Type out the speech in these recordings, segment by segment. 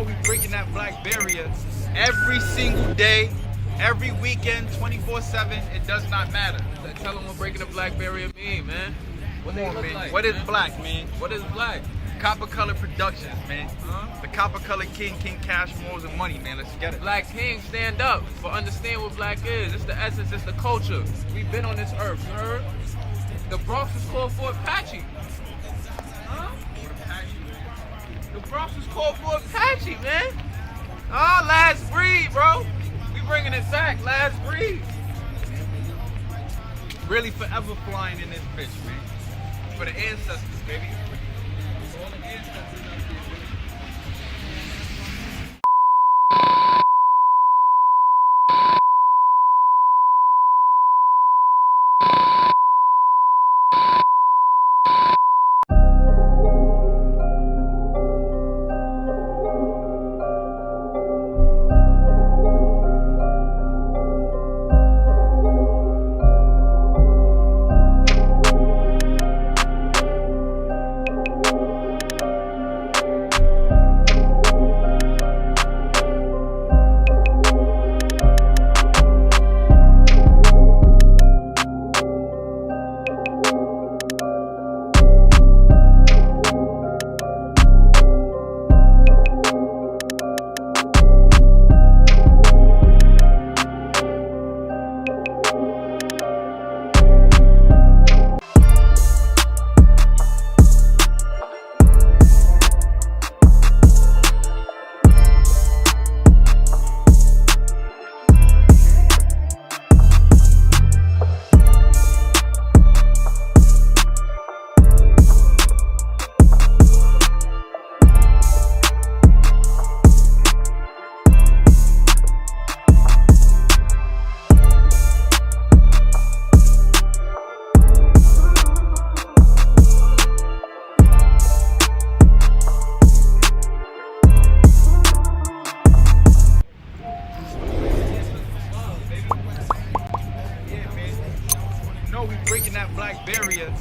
know we breaking that black barrier every single day, every weekend, 24/7. It does not matter. Tell them what breaking the black barrier mean, man. What they look like? What is black, man? What is black? Copper Color Productions, man. The Copper Color King, King Cash, Morals and Money, man. Let's get it. Black King, stand up for understand what black is. It's the essence, it's the culture. We've been on this earth, you heard? The Bronx was called Fort Apache. The Bronx was called Fort Apache, man. Oh, last breed, bro. We bringing it back, last breed. Really forever flying in this bitch, man. For the ancestors, baby. For all the ancestors out there, baby. We breaking that black barrier.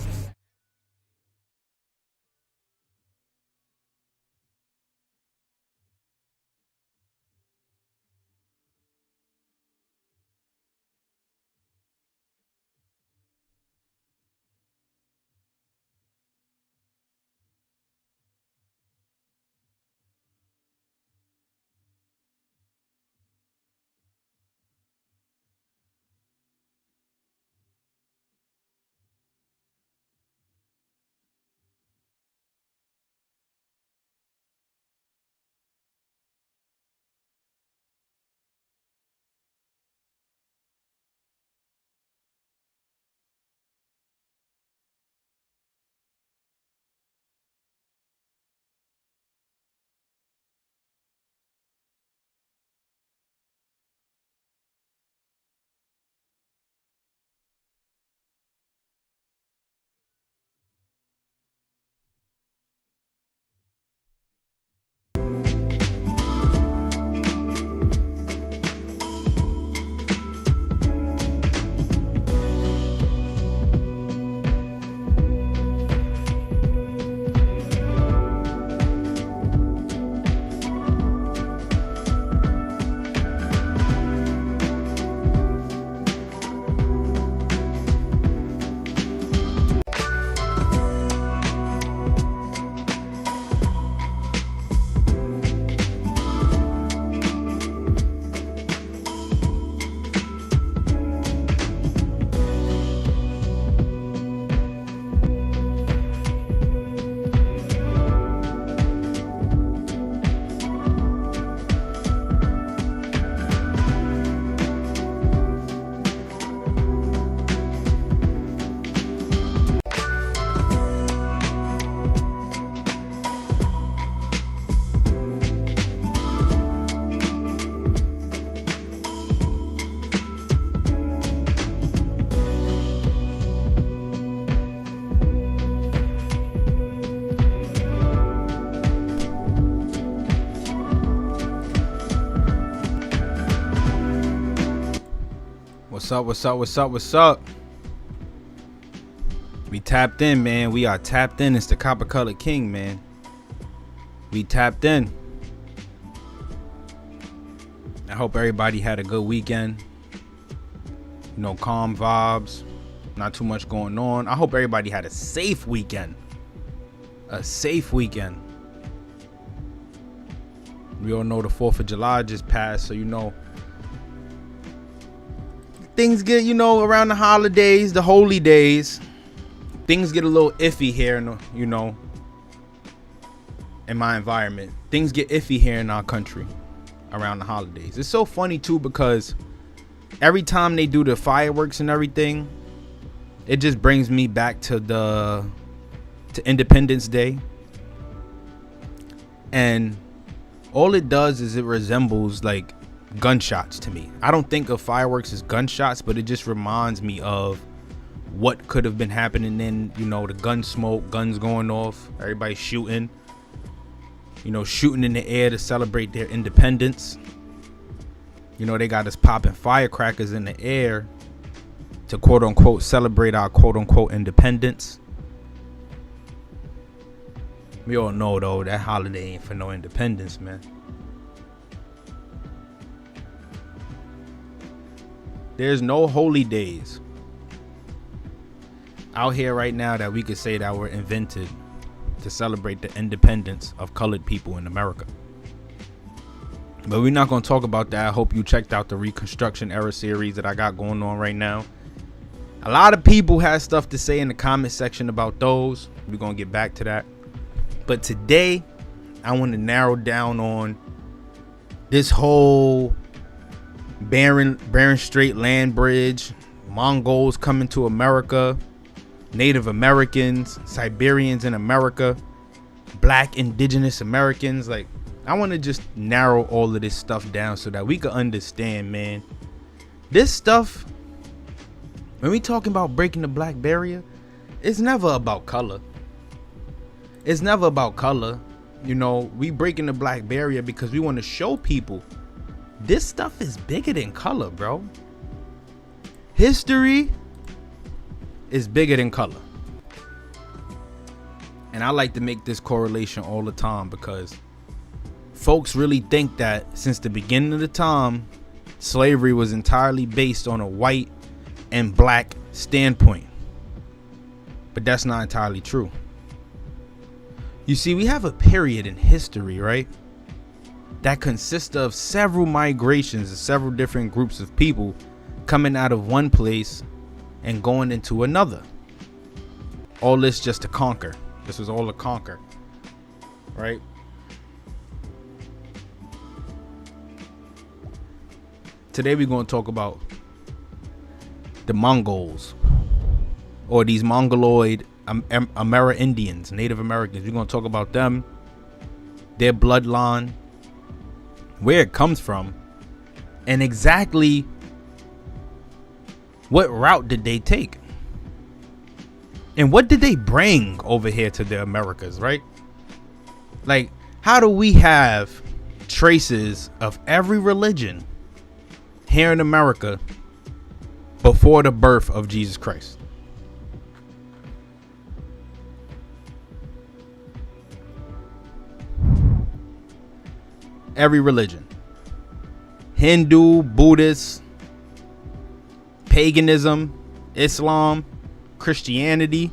What's up? We tapped in, man. We are tapped in. It's the Copper Color King, man. We tapped in. hope everybody had a good weekend. Calm vibes, not too much going on. I hope everybody had a safe weekend. We all know the 4th of July just passed, so things get, around the holidays, the holy days, things get a little iffy here, in my environment. Things get iffy here in our country around the holidays. It's so funny too, because every time they do the fireworks and everything, it just brings me back to Independence Day. And all it does is it resembles like gunshots to me. I don't think of fireworks as gunshots, but it just reminds me of what could have been happening in, the gun smoke, guns going off, everybody shooting, shooting in the air to celebrate their independence. They got us popping firecrackers in the air to quote unquote celebrate our quote unquote independence. We all know though that holiday ain't for no independence, man. There's no holy days out here right now that we could say that were invented to celebrate the independence of colored people in America. But we're not going to talk about that. I hope you checked out the Reconstruction Era series that I got going on right now. A lot of people had stuff to say in the comment section about those. We're going to get back to that. But today, I want to narrow down on this whole Bering Strait land bridge, Mongols coming to America, Native Americans, Siberians in America, Black indigenous Americans. Like, I want to just narrow all of this stuff down so that we can understand, man. This stuff, when we talking about breaking the black barrier, it's never about color. It's never about color. We breaking the black barrier because we want to show people this stuff is bigger than color, bro. History is bigger than color. And I like to make this correlation all the time because folks really think that since the beginning of the time, slavery was entirely based on a white and black standpoint. But that's not entirely true. You see, we have a period in history, right, that consists of several migrations of several different groups of people coming out of one place and going into another. All this just to conquer. This was all to conquer, right? Today we're going to talk about the Mongols, or these Mongoloid Amerindians, Native Americans. We're going to talk about them, their bloodline, where it comes from, and exactly what route did they take, and what did they bring over here to the Americas, right? Like, how do we have traces of every religion here in America before the birth of Jesus Christ? Every religion, Hindu, Buddhist, paganism, Islam, Christianity,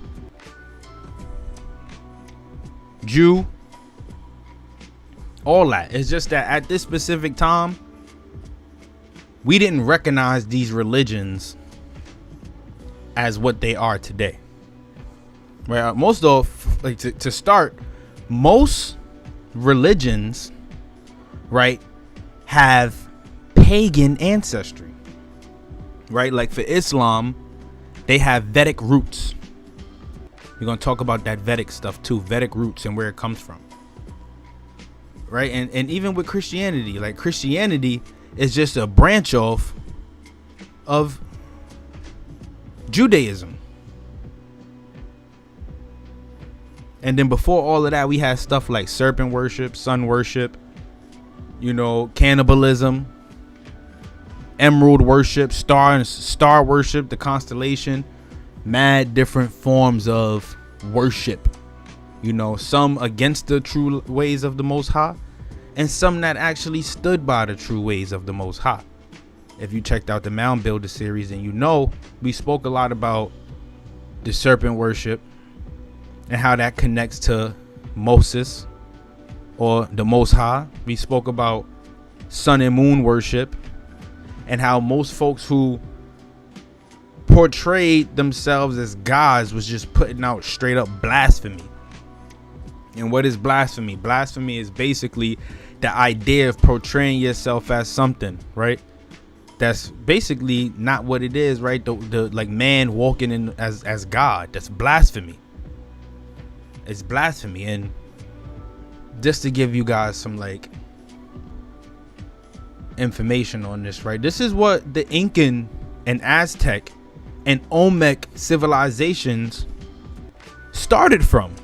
Jew, all that. It's just that at this specific time, we didn't recognize these religions as what they are today. Well, most of, like, to start, most religions, right, have pagan ancestry, right? Like for Islam, they have Vedic roots. We're going to talk about that Vedic stuff too, Vedic roots and where it comes from, right? And even with Christianity, like Christianity is just a branch off of Judaism. And then before all of that, we had stuff like serpent worship, sun worship, cannibalism, emerald worship, star worship, the constellation, mad different forms of worship, some against the true ways of the Most High, and some that actually stood by the true ways of the Most High. If you checked out the Mound Builder series, and you know we spoke a lot about the serpent worship and how that connects to Moses or the Most High. We spoke about sun and moon worship and how most folks who portrayed themselves as gods was just putting out straight up blasphemy. And what is blasphemy? Blasphemy is basically the idea of portraying yourself as something, right? That's basically not what it is, right? The like man walking in as God. That's blasphemy. It's blasphemy. And just to give you guys some like information on this, right? This is what the Incan and Aztec and Olmec civilizations started from.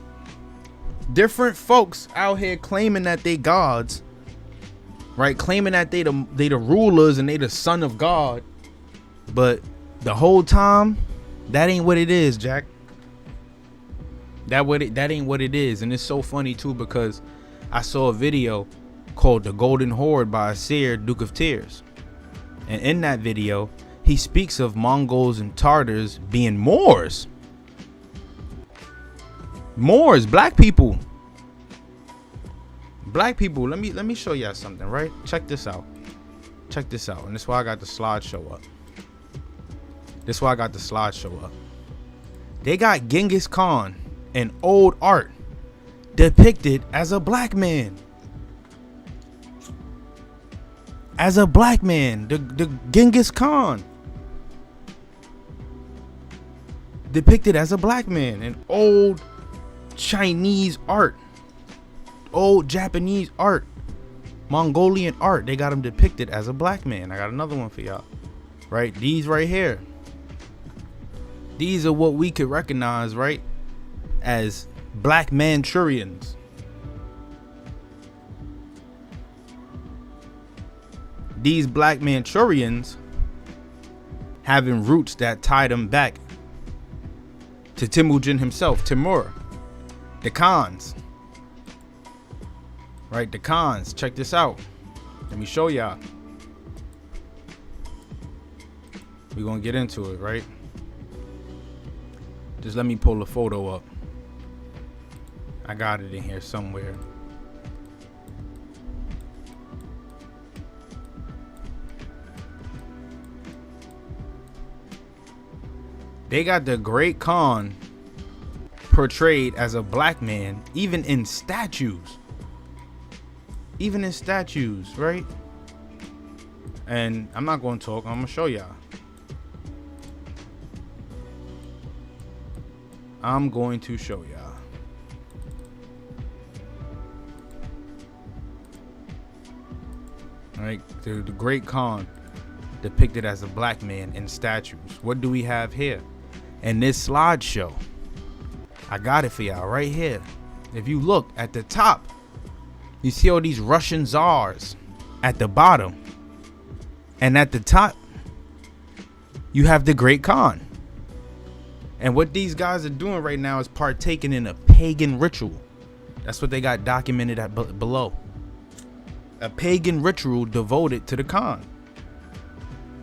Different folks out here claiming that they gods, right? Claiming that they the rulers and they the son of God, but the whole time that ain't what it is, Jack. That ain't what it is. And it's so funny too, because I saw a video called The Golden Horde by Asir, Duke of Tears, and in that video he speaks of Mongols and Tartars being Moors, black people. Let me show y'all something, right? Check this out. And this is why I got the slideshow up. They got Genghis Khan in old art depicted as a black man. The Genghis Khan depicted as a black man in old Chinese art, old Japanese art, Mongolian art. They got him depicted as a black man. I got another one for y'all, right? These right here, these are what we could recognize, right, as black Manchurians. These black Manchurians having roots that tied them back to Temujin himself, Timur, the Khans, right? The Khans. Check this out. Let me show y'all. We're gonna get into it, right? Just let me pull the photo up. I got it in here somewhere. They got the Great Khan portrayed as a black man, even in statues. Right? And I'm not going to talk. I'm going to show y'all. All right, the Great Khan depicted as a black man in statues. What do we have here? In this slideshow, I got it for y'all right here. If you look at the top, you see all these Russian czars at the bottom. And at the top, you have the Great Khan. And what these guys are doing right now is partaking in a pagan ritual. That's what they got documented at below. A pagan ritual devoted to the Khan.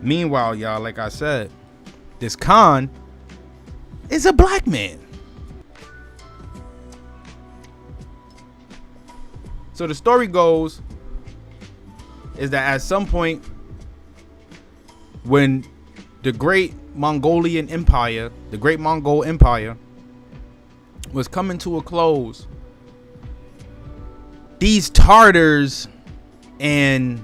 Meanwhile, y'all, like I said, this Khan is a black man. So the story goes is that at some point when the great Mongolian Empire, the Great Mongol Empire, was coming to a close, these Tartars and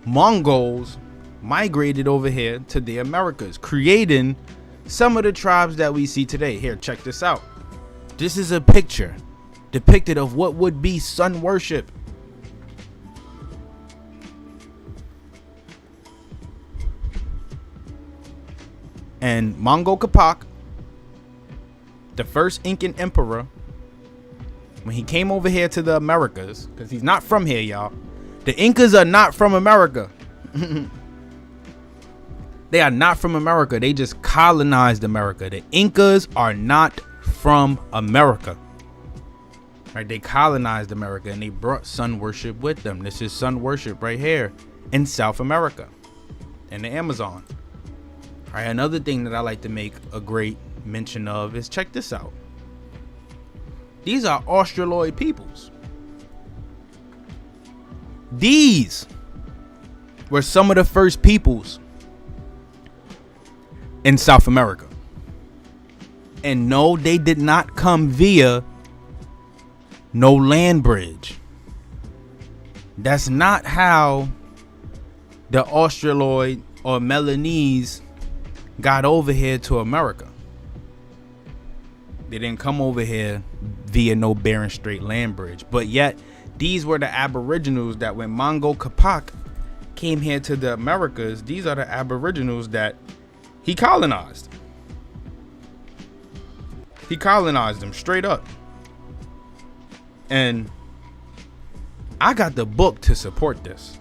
Mongols migrated over here to the Americas, creating some of the tribes that we see today. Here, check this out. This is a picture depicted of what would be sun worship. And Mongol Capac, the first Incan emperor, when he came over here to the Americas, because he's not from here, y'all. The Incas are not from America. They are not from America. They just colonized America. The Incas are not from America. Right? They colonized America and they brought sun worship with them. This is sun worship right here in South America, in the Amazon. All right, another thing that I like to make a great mention of is, check this out. These are Australoid peoples. These were some of the first peoples in South America. And no, they did not come via no land bridge. That's not how the Australoid or Melanese got over here to America. They didn't come over here via no Bering Strait land bridge. But yet, these were the Aboriginals that when Mongol Capac came here to the Americas, these are the Aboriginals that he colonized. He colonized them straight up. And I got the book to support this.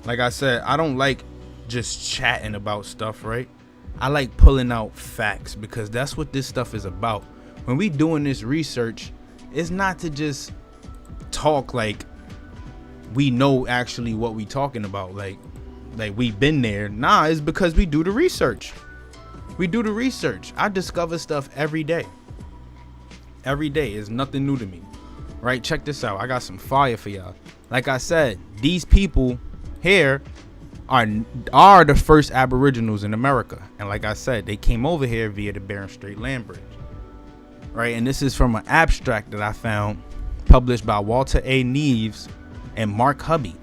Like I said, I don't like just chatting about stuff, right? I like pulling out facts, because that's what this stuff is about. When we doing this research, it's not to just talk like we know actually what we talking about, like we've been there. Nah, it's because we do the research. I discover stuff every day. It's nothing new to me, right? Check this out. I got some fire for y'all. Like I said, these people here are the first Aboriginals in America. And like I said, they came over here via the Bering Strait land bridge, right? And this is from an abstract that I found published by Walter A. Neves and Mark Hubby.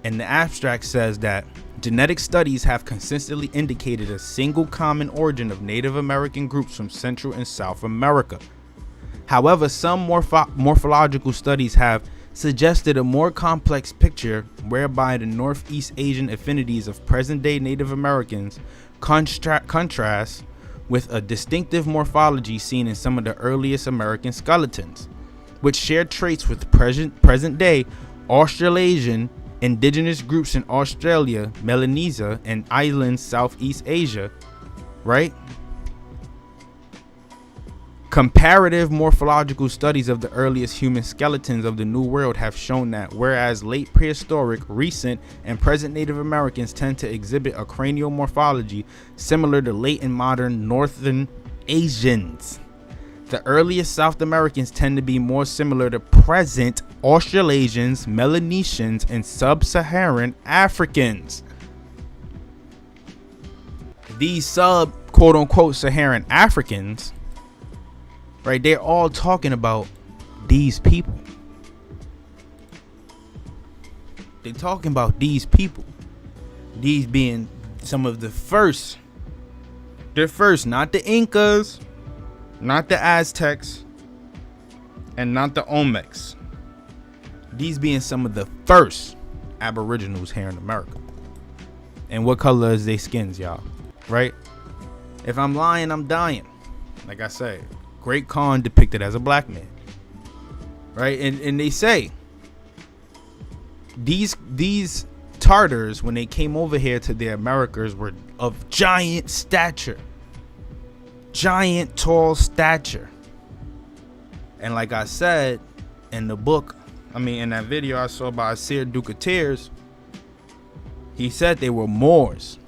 And the abstract says that genetic studies have consistently indicated a single common origin of Native American groups from Central and South America. However, some morphological studies have suggested a more complex picture whereby the Northeast Asian affinities of present-day Native Americans contrast with a distinctive morphology seen in some of the earliest American skeletons, which share traits with present-day Australasian indigenous groups in Australia, Melanesia, and islands Southeast Asia, right? Comparative morphological studies of the earliest human skeletons of the New World have shown that whereas late prehistoric, recent, and present Native Americans tend to exhibit a cranial morphology similar to late and modern Northern Asians, the earliest South Americans tend to be more similar to present Australasians, Melanesians, and Sub-Saharan Africans. These quote-unquote Saharan Africans, right, they're all talking about these people. They're talking about these people. These being some of the first. They're first, not the Incas, not the Aztecs, and not the Olmecs. These being some of the first Aboriginals here in America. And what color is their skins, y'all? Right? If I'm lying, I'm dying. Like I said, Great Khan depicted as a black man. Right? And they say these Tartars, when they came over here to the Americas, were of giant stature. Giant tall stature. And like I said in the book, in that video I saw by Asir Ducateers, he said they were Moors.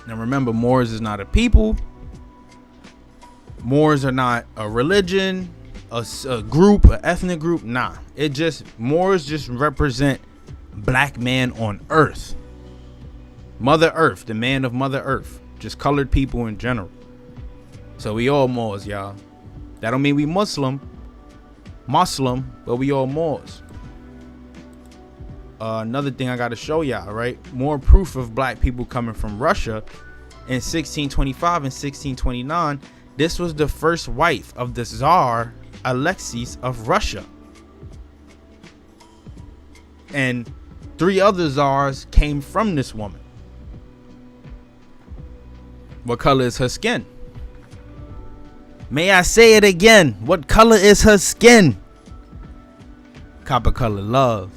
Now remember, Moors is not a people. Moors are not a religion, a group, an ethnic group. Nah, Moors just represent black man on earth. Mother Earth, the man of Mother Earth. Just colored people in general. So we all Moors, y'all. That don't mean we Muslim, but we all Moors. Another thing I got to show y'all, right? More proof of black people coming from Russia. In 1625 and 1629, this was the first wife of the Tsar Alexis of Russia. And 3 other czars came from this woman. What color is her skin? May I say it again? What color is her skin? Copper color love.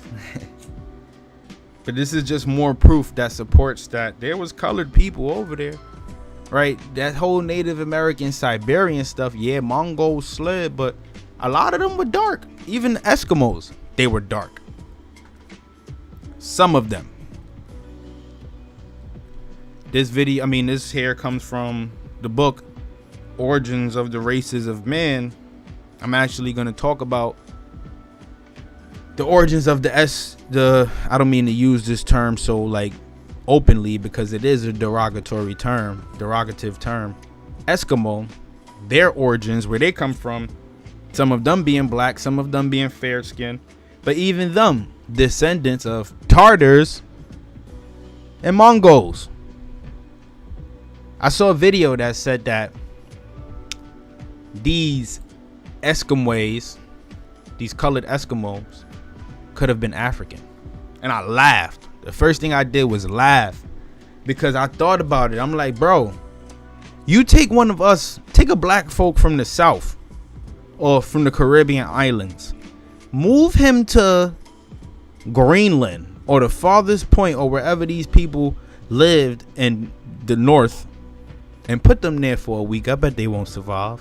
But this is just more proof that supports that there was colored people over there. right? That whole Native American Siberian stuff, yeah, Mongols slid, but a lot of them were dark. Even the Eskimos, they were dark. Some of them. This here comes from the book Origins of the Races of Man. I'm actually going to talk about the origins of I don't mean to use this term so like openly, because it is a derogative term. Eskimo, their origins, where they come from, some of them being black, some of them being fair skinned, but even them descendants of Tartars and Mongols. I saw a video that said that these Eskimos, these colored Eskimos, could have been African. And I laughed. The first thing I did was laugh, because I thought about it. I'm like, bro, you take a black folk from the South or from the Caribbean islands, move him to Greenland or the farthest point or wherever these people lived in the North, and put them there for a week. I bet they won't survive.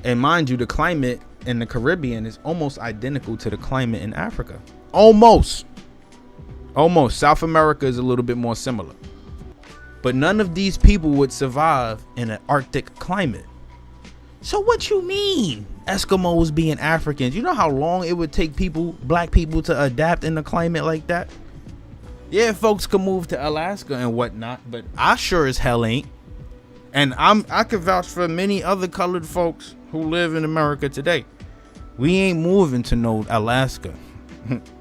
And mind you, the climate in the Caribbean is almost identical to the climate in Africa. Almost. South America is a little bit more similar. But none of these people would survive in an Arctic climate. So what you mean, Eskimos being Africans? You know how long it would take black people to adapt in a climate like that? Yeah, folks can move to Alaska and whatnot, but I sure as hell ain't. And I can vouch for many other colored folks who live in America today. We ain't moving to no Alaska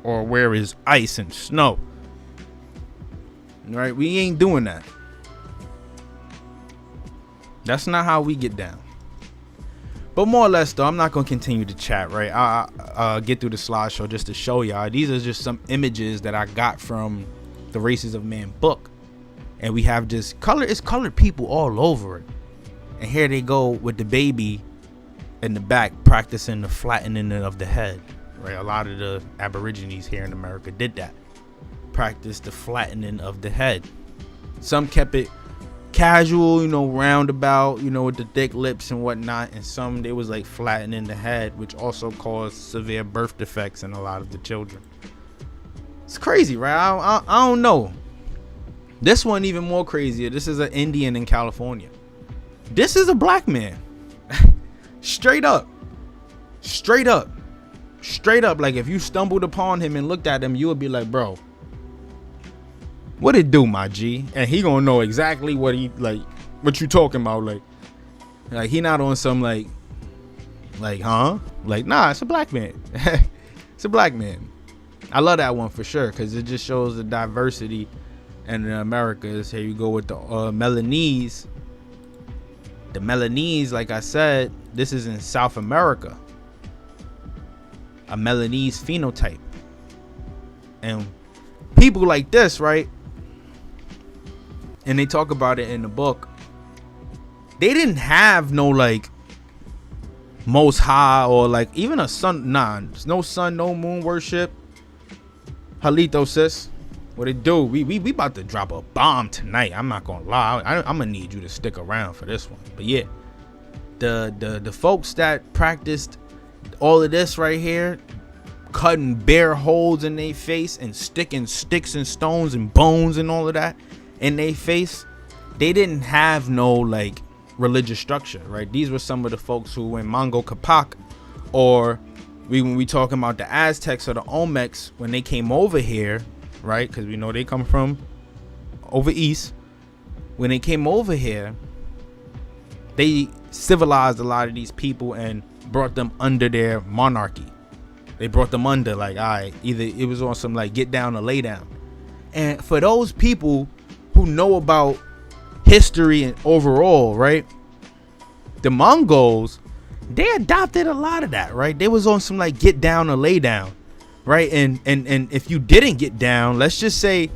or where is ice and snow. Right? We ain't doing that. That's not how we get down. But more or less, though, I'm not going to continue to chat, right? I'll get through the slideshow just to show y'all. These are just some images that I got from the Races of Man book. And we have just colored people all over it. And here they go with the baby in the back practicing the flattening of the head, right? A lot of the Aborigines here in America did that. Practice the flattening of the head. Some kept it casual, roundabout, with the thick lips and whatnot, and some they was like flattening the head, which also caused severe birth defects in a lot of the children. It's crazy, right? I don't know. This one even more crazier. This is an Indian in California. This is a black man. Straight up. Like if you stumbled upon him and looked at him, you would be like, bro, what it do, my G? And he gonna know exactly what you talking about. Like he not on some like, huh? Like, nah, it's a black man. It's a black man. I love that one for sure, because it just shows the diversity in the Americas. Here you go with the Melanese. The Melanese, like I said, this is in South America. A Melanese phenotype. And people like this, right? And they talk about it in the book. They didn't have no like most high or like even a sun. Nah, there's no sun, no moon worship. Halito, sis. What it do? We about to drop a bomb tonight. I'm not gonna lie. I'm gonna need you to stick around for this one. But yeah, the folks that practiced all of this right here, cutting bare holes in their face and sticking sticks and stones and bones and all of that in their face, they didn't have no like religious structure, right? These were some of the folks who in Mongol Capac, or when we talking about the Aztecs or the Olmecs, when they came over here, right? Because we know they come from over east. When they came over here, they civilized a lot of these people and brought them under their monarchy. They brought them under, like, all right, either it was on some like get down or lay down. And for those people who know about history and overall, right, the Mongols, they adopted a lot of that, right? They was on some like get down or lay down, right? And if you didn't get down, let's just say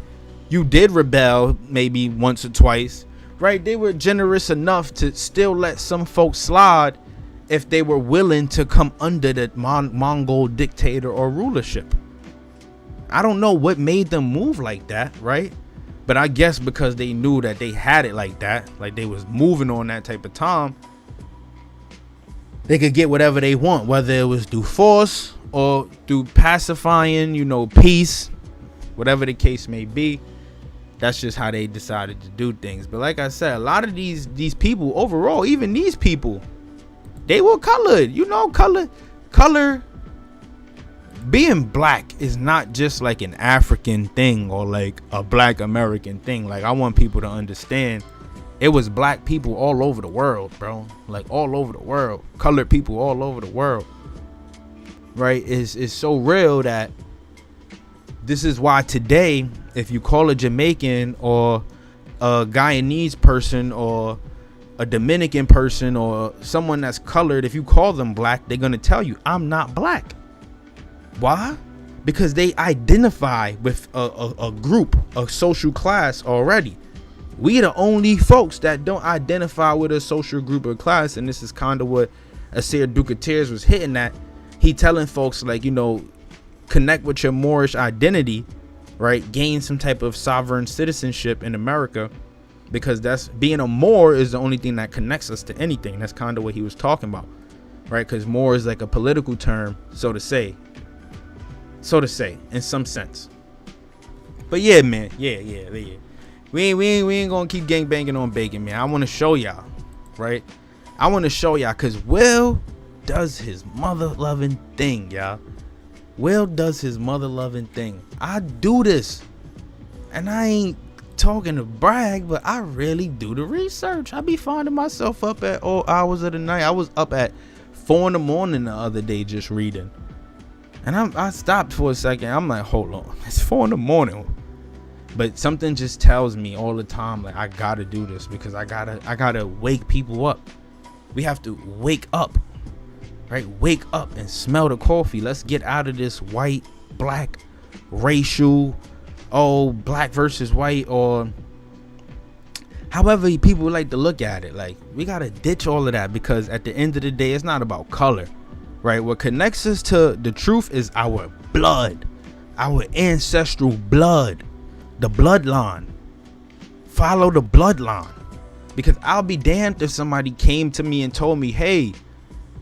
you did rebel maybe once or twice, right? They were generous enough to still let some folks slide if they were willing to come under the Mongol dictator or rulership. I don't know what made them move like that, right? But I guess because they knew that they had it like that, like they was moving on that type of time, they could get whatever they want, whether it was through force or through pacifying, peace, whatever the case may be. That's just how they decided to do things. But like I said, a lot of these people overall, even these people, they were colored. Color being black is not just like an African thing or like a black American thing. Like, I want people to understand it was black people all over the world, bro. Like, all over the world. Colored people all over the world. Right? It's so real that this is why today, if you call a Jamaican or a Guyanese person or a Dominican person or someone that's colored, if you call them black, they're going to tell you, I'm not black. Why? Because they identify with a group, a social class already. We the only folks that don't identify with a social group or class. And this is kind of what Asir Ducateers was hitting at. He telling folks, like, connect with your Moorish identity, right? Gain some type of sovereign citizenship in America, because that's being a Moor is the only thing that connects us to anything. That's kind of what he was talking about, right? Because Moor is like a political term, so to say, in some sense. But yeah, man, yeah. We ain't gonna keep gang banging on bacon, man. I want to show y'all, right? I want to show y'all, because Will does his mother loving thing, y'all. Will does his mother loving thing. I do this, and I ain't talking to brag, but I really do the research. I be finding myself up at all hours of the night. I was up at 4 a.m. the other day just reading, and I stopped for a second. I'm like, hold on, it's 4 a.m. But something just tells me all the time, like, I gotta do this, because I gotta wake people up. We have to wake up. Right, wake up and smell the coffee. Let's get out of this white, black, racial, black versus white, or however people like to look at it. Like, we gotta ditch all of that, because at the end of the day, it's not about color, right? What connects us to the truth is our blood, our ancestral blood, the bloodline. Follow the bloodline, because I'll be damned if somebody came to me and told me, hey,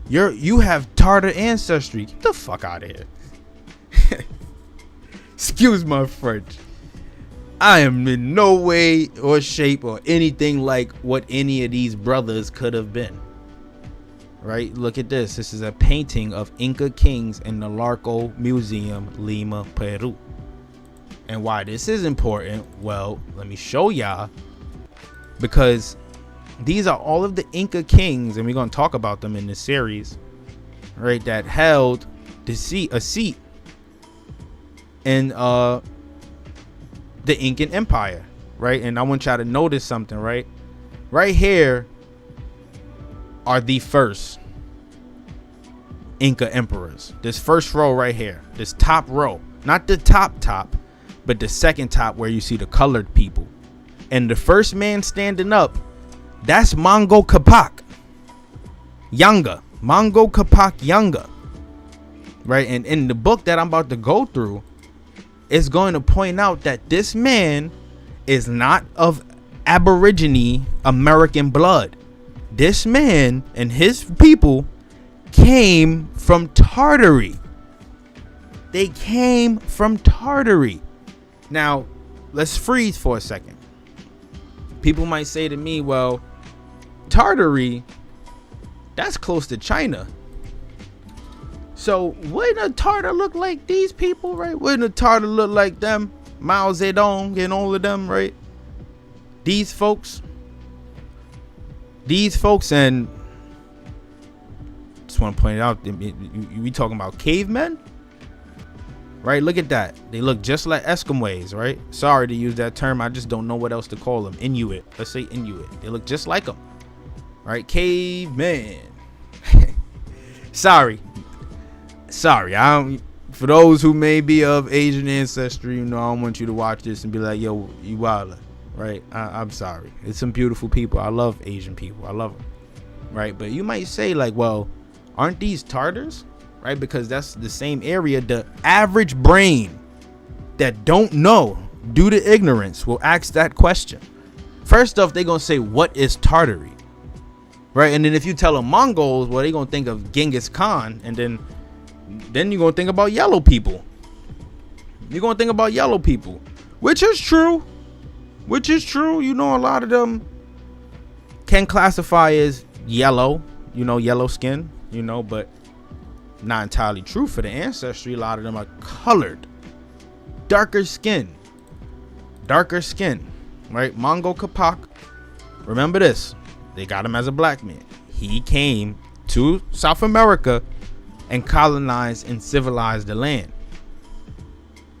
you have Tarter ancestry. Get the fuck out of here. Excuse my French. I am in no way or shape or anything like what any of these brothers could have been. Right? Look at this. This is a painting of Inca kings in the Larco Museum, Lima, Peru. And why this is important, well, let me show y'all. Because these are all of the Inca kings, and we're going to talk about them in this series, right, that held a seat in the Incan Empire, right? And I want y'all to notice something, right? Right here are the first Inca emperors. This first row right here, this top row, not the top, but the second top where you see the colored people. And the first man standing up, that's Mongol Capac Younger. Mongol Capac Younger. Right? And in the book that I'm about to go through, it's going to point out that this man is not of Aborigine American blood. This man and his people came from Tartary. They came from Tartary. Now, let's freeze for a second. People might say to me, well, Tartary, that's close to China. So wouldn't a Tartar look like these people, right? Wouldn't a Tartar look like them? Mao Zedong and all of them, right? These folks, and just want to point it out, we talking about cavemen, right? Look at that. They look just like Eskimos, right? Sorry to use that term. I just don't know what else to call them. Inuit. Let's say Inuit. They look just like them, right? Cavemen. Sorry. I don't. For those who may be of Asian ancestry, I don't want you to watch this and be like, yo, you wildin', right? I'm sorry. It's some beautiful people. I love Asian people. I love them, right? But you might say, like, well, aren't these Tartars, right? Because that's the same area. The average brain that don't know due to ignorance, will ask that question. First off, they're going to say, what is Tartary? Right? And then if you tell them Mongols, well, they're going to think of Genghis Khan. And then you're going to think about yellow people. You're going to think about yellow people, which is true. You know, a lot of them can classify as yellow, you know, yellow skin, you know, but not entirely true for the ancestry. A lot of them are colored, darker skin, right? Mongol Capac, remember this, they got him as a black man. He came to South America and colonized and civilized the land.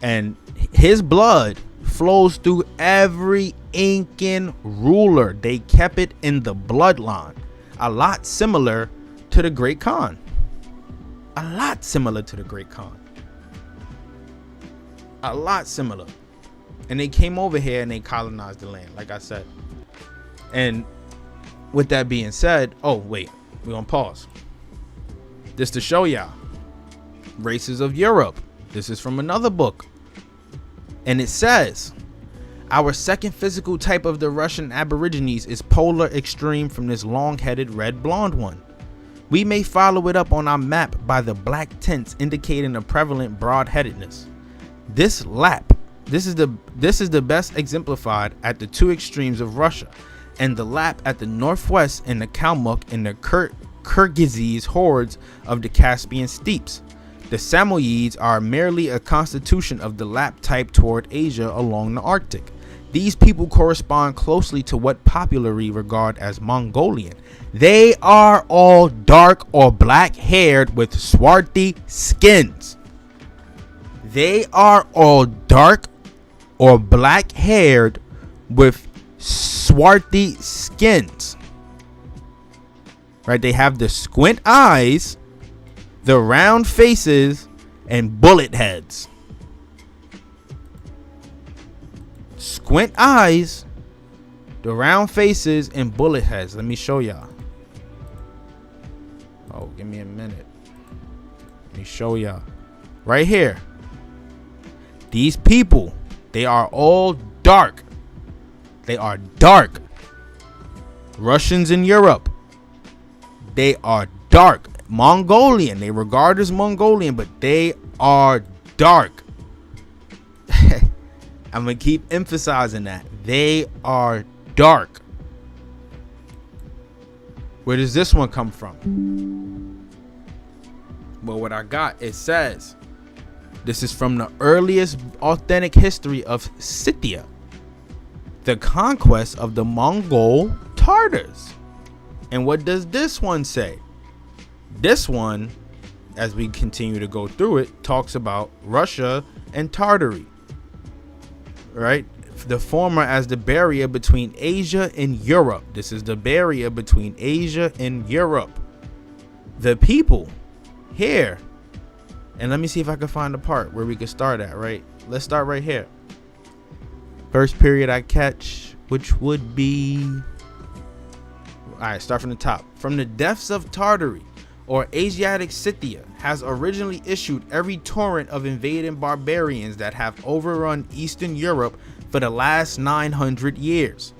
And his blood flows through every Incan ruler. They kept it in the bloodline. A lot similar to the Great Khan. A lot similar. And they came over here and they colonized the land, like I said. And with that being said, oh, wait, we're going to pause. This to show y'all. Races of Europe. This is from another book. And it says, our second physical type of the Russian Aborigines is polar extreme from this long-headed red blonde one. We may follow it up on our map by the black tints indicating a prevalent broad-headedness. This is the best exemplified at the two extremes of Russia, and the lap at the northwest in the Kalmuk and the Kyrgyz hordes of the Caspian steppes. The Samoyeds are merely a constitution of the lap type toward Asia along the Arctic. These people correspond closely to what popularly regard as Mongolian. They are all dark or black haired with swarthy skins. They are all dark or black haired with swarthy skins. Right? They have the squint eyes, the round faces, and bullet heads. Squint eyes, the round faces, and bullet heads. Let me show y'all. Oh, give me a minute. Let me show y'all. Right here. These people, they are all dark. They are dark. Russians in Europe, they are dark. Mongolian, they regard as Mongolian, but they are dark. I'm gonna keep emphasizing that. They are dark. Where does this one come from? Well, what I got, it says, this is from the earliest authentic history of Scythia, the conquest of the Mongol Tartars. And what does this one say? This one, as we continue to go through it, talks about Russia and Tartary, right? The former as the barrier between Asia and Europe. This is the barrier between Asia and Europe. The people here, and let me see if I can find a part where we can start at, right? Let's start right here. First period I catch, which would be, all right, start from the top. From the depths of Tartary, or Asiatic Scythia, has originally issued every torrent of invading barbarians that have overrun Eastern Europe for the last 900 years.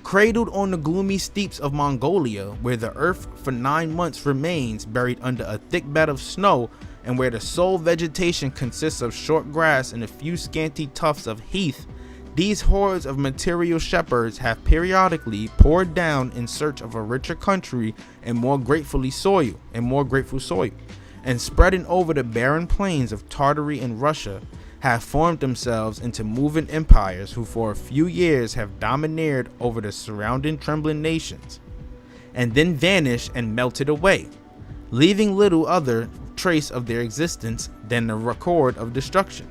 Cradled on the gloomy steppes of Mongolia, where the earth for 9 months remains buried under a thick bed of snow, and where the sole vegetation consists of short grass and a few scanty tufts of heath, these hordes of material shepherds have periodically poured down in search of a richer country and more grateful soil, and spreading over the barren plains of Tartary and Russia, have formed themselves into moving empires who for a few years have domineered over the surrounding trembling nations, and then vanished and melted away, leaving little other trace of their existence than the record of destruction.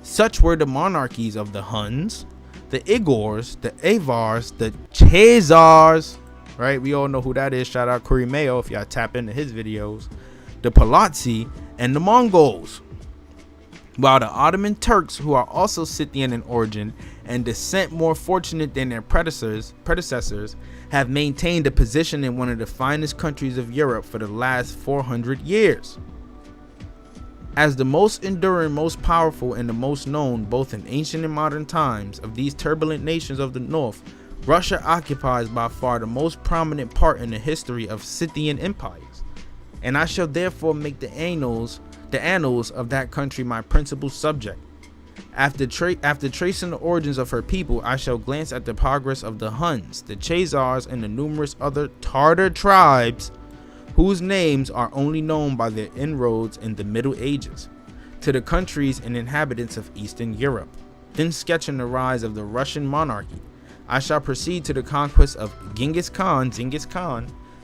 Such were the monarchies of the Huns, the Igors, the Avars, the Chazars, right? We all know who that is. Shout out Curry Mayo if y'all tap into his videos. The Polazzi and the Mongols. While the Ottoman Turks, who are also Scythian in origin and descent more fortunate than their predecessors, have maintained a position in one of the finest countries of Europe for the last 400 years. As the most enduring, most powerful, and the most known, both in ancient and modern times, of these turbulent nations of the North, Russia occupies by far the most prominent part in the history of Scythian empires, and I shall therefore make the annals of that country my principal subject. After tracing the origins of her people, I shall glance at the progress of the Huns, the Chazars, and the numerous other Tartar tribes whose names are only known by their inroads in the Middle Ages, to the countries and inhabitants of Eastern Europe. Then sketching the rise of the Russian monarchy, I shall proceed to the conquest of Genghis Khan,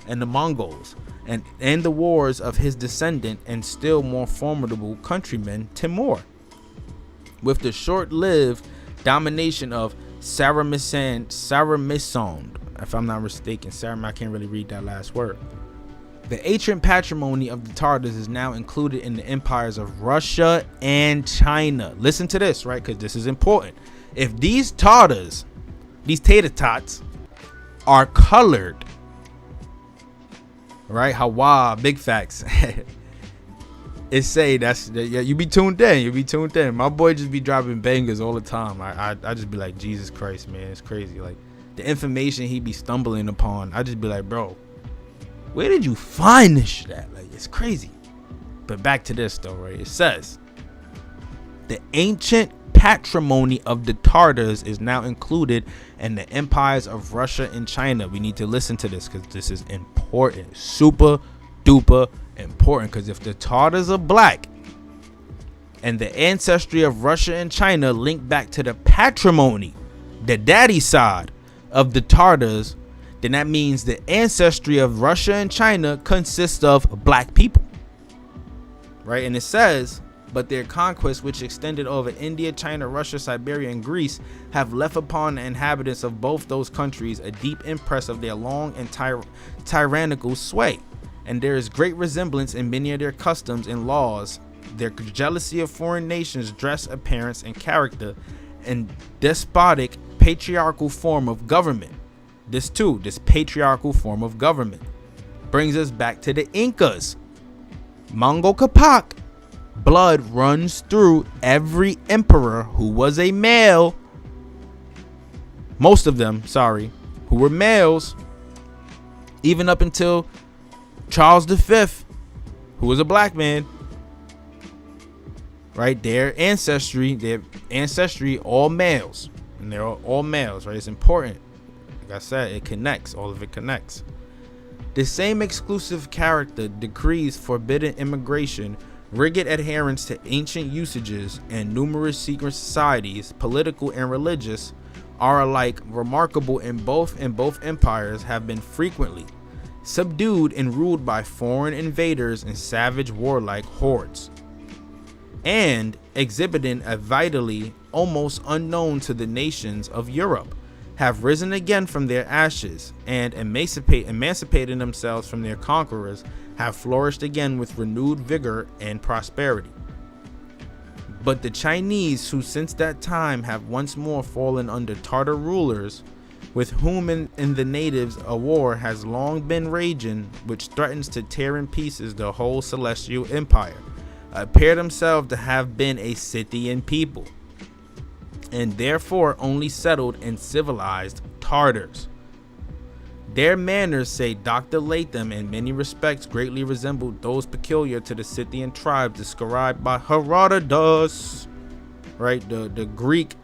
and the Mongols, and the wars of his descendant and still more formidable countryman Timur, with the short-lived domination of Saramisand, if I'm not mistaken. I can't really read that last word. The ancient patrimony of the Tartars is now included in the empires of Russia and China. Listen to this, right? Because this is important. If these Tartars, these tater tots, are colored, right? Hawa, big facts. It say you be tuned in. My boy just be dropping bangers all the time. I just be like, Jesus Christ, man, it's crazy. Like the information he be stumbling upon, I just be like, bro, where did you find this shit at? Like, it's crazy. But back to this though, right? It says the ancient patrimony of the Tartars is now included in the empires of Russia and China. We need to listen to this because this is important, super duper important. Because if the Tartars are black and the ancestry of Russia and China link back to the patrimony, the daddy side of the Tartars, then that means the ancestry of Russia and China consists of black people, right? And it says, but their conquests, which extended over India, China, Russia, Siberia, and Greece, have left upon the inhabitants of both those countries a deep impress of their long and tyrannical sway. And there is great resemblance in many of their customs and laws, their jealousy of foreign nations' dress, appearance, and character, and despotic patriarchal form of government. This patriarchal form of government brings us back to the Incas. Mongol Capac blood runs through every emperor who was a male. Most of them, who were males, even up until Charles V, who was a black man. Right? Their ancestry, all males, and they're all males. Right? It's important. Like I said, it connects. All of it connects. The same exclusive character decrees forbidden immigration, rigid adherence to ancient usages, and numerous secret societies, political and religious, are alike remarkable in both empires, have been frequently subdued and ruled by foreign invaders and savage warlike hordes, and exhibiting a vitality almost unknown to the nations of Europe, have risen again from their ashes, and emancipating themselves from their conquerors, have flourished again with renewed vigor and prosperity. But the Chinese, who since that time have once more fallen under Tartar rulers, with whom in the natives a war has long been raging, which threatens to tear in pieces the whole celestial empire, appear themselves to have been a Scythian people, and therefore only settled and civilized Tartars. Their manners, say Dr. Latham, in many respects greatly resembled those peculiar to the Scythian tribes described by Herodotus, right? The Greek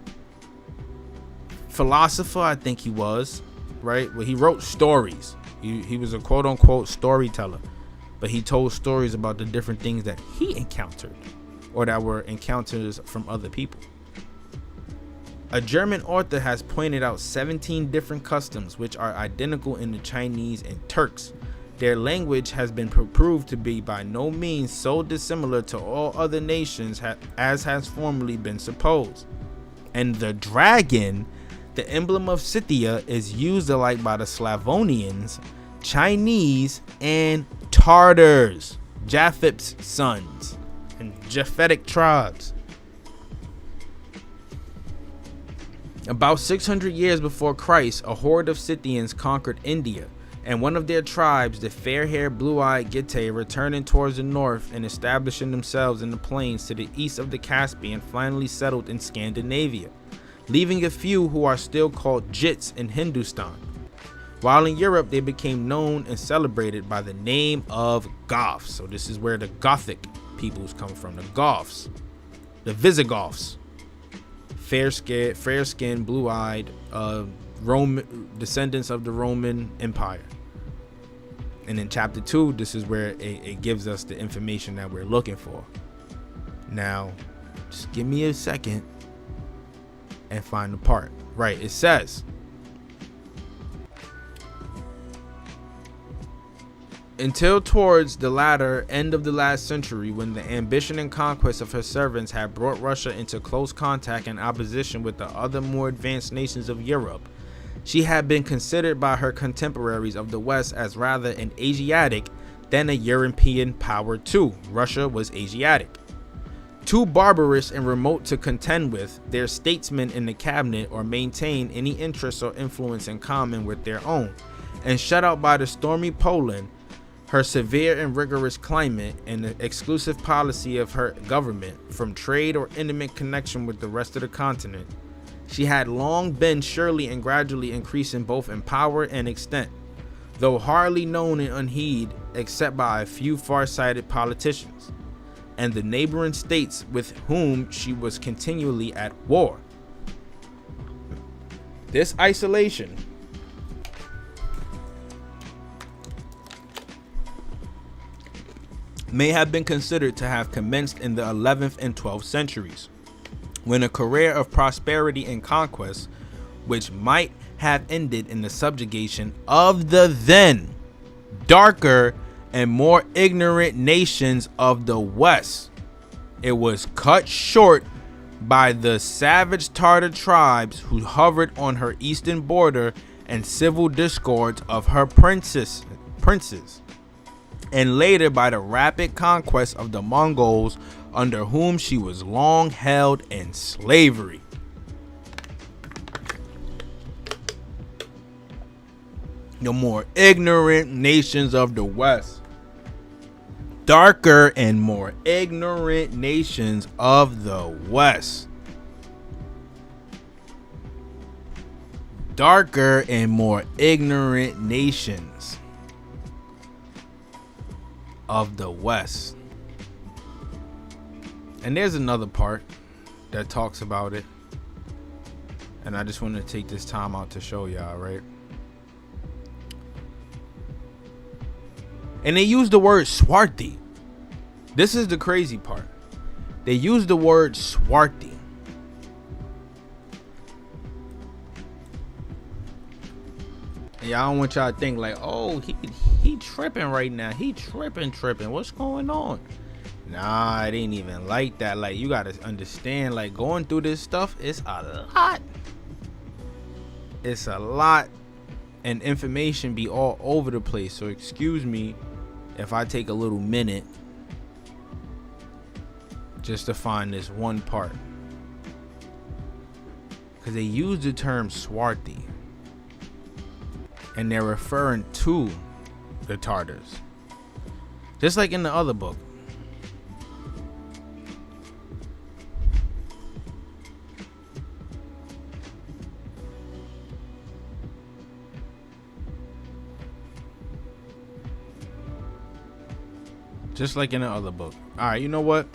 philosopher, I think he was, right? Well, he wrote stories. He was a quote-unquote storyteller, but he told stories about the different things that he encountered or that were encounters from other people. A German author has pointed out 17 different customs which are identical in the Chinese and Turks. Their language has been proved to be by no means so dissimilar to all other nations as has formerly been supposed. And the dragon, the emblem of Scythia, is used alike by the Slavonians, Chinese, and Tartars, Japheth's sons, and Japhetic tribes. About 600 years before Christ, a horde of Scythians conquered India and one of their tribes, the fair-haired, blue-eyed Gitte, returning towards the north and establishing themselves in the plains to the east of the Caspian, finally settled in Scandinavia, leaving a few who are still called Jits in Hindustan. While in Europe, they became known and celebrated by the name of Goths. So this is where the Gothic peoples come from, the Goths, the Visigoths, fair-skinned, blue-eyed, Roman descendants of the Roman Empire. And in chapter 2, this is where it gives us the information that we're looking for. Now, just give me a second and find the part. Right, it says, until towards the latter end of the last century, when the ambition and conquest of her servants had brought Russia into close contact and opposition with the other more advanced nations of Europe, she had been considered by her contemporaries of the West as rather an Asiatic than a European power too. Russia was Asiatic. Too barbarous and remote to contend with their statesmen in the cabinet or maintain any interest or influence in common with their own, and shut out by the stormy Poland, her severe and rigorous climate, and the exclusive policy of her government from trade or intimate connection with the rest of the continent. She had long been surely and gradually increasing both in power and extent, though hardly known and unheeded except by a few far-sighted politicians, and the neighboring states with whom she was continually at war. This isolation may have been considered to have commenced in the 11th and 12th centuries, when a career of prosperity and conquest, which might have ended in the subjugation of the then darker and more ignorant nations of the West, it was cut short by the savage Tartar tribes who hovered on her eastern border and civil discords of her princes, and later by the rapid conquest of the Mongols, under whom she was long held in slavery. The more ignorant nations of the West. Darker and more ignorant nations of the West. Darker and more ignorant nations of the West. And there's another part that talks about it, and I just want to take this time out to show y'all, right? And they use the word Swarthi. This is the crazy part. They use the word Swarthi. And y'all don't want y'all to think like, oh, he tripping right now. He tripping. What's going on? Nah, it ain't even like that. Like, you gotta understand, like, going through this stuff, it's a lot. It's a lot, and information be all over the place. So excuse me if I take a little minute just to find this one part, because they use the term Swarthi and they're referring to the Tartars, just like in the other book. Just like in the other book. All right, you know what?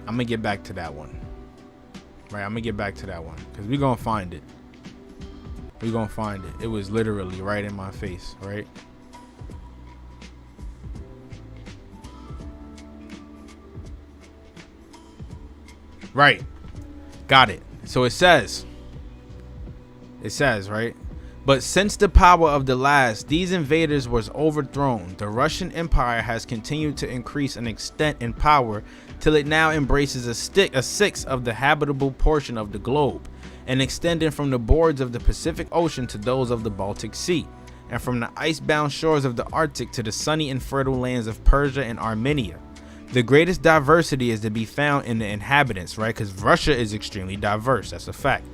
I'm gonna get back to that one. Right, I'm gonna get back to that one because we're gonna find it. We're gonna find it. It was literally right in my face, right? Right. Got it. So it says, right? But since the power of the last, these invaders was overthrown, the Russian Empire has continued to increase in extent and power till it now embraces a sixth of the habitable portion of the globe, and extending from the boards of the Pacific Ocean to those of the Baltic Sea, and from the icebound shores of the Arctic to the sunny and fertile lands of Persia and Armenia. The greatest diversity is to be found in the inhabitants, right? Because Russia is extremely diverse, that's a fact.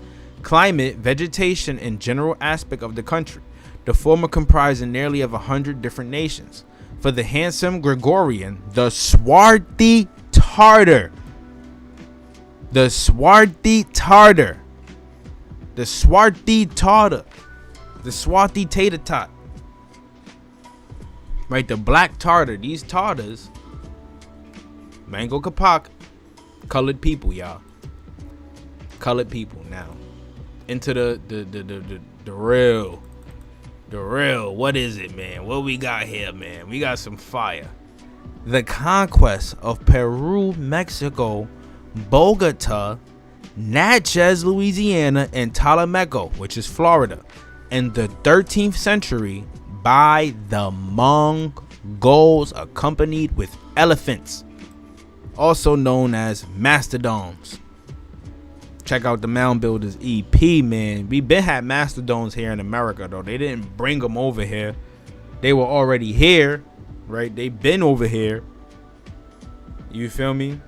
Climate, vegetation, and general aspect of the country. the former comprising nearly of 100 different nations. For the handsome Gregorian, the swarthy Tarter. The swarthy Tarter. The swarthy Tarter. The swarthy tater tot. Right, the black Tarter. These Tartars, Mango Kapak, colored people, y'all. Colored people now. Into the real. The real. What is it, man? What we got here, man? We got some fire. The conquest of Peru, Mexico, Bogota, Natchez, Louisiana, and Talameco, which is Florida, in the 13th century by the Mongols, accompanied with elephants, also known as mastodons. Check out the Mound Builders EP, man. We been had mastodons here in America, though. They didn't bring them over here. They were already here, right? They been over here. You feel me?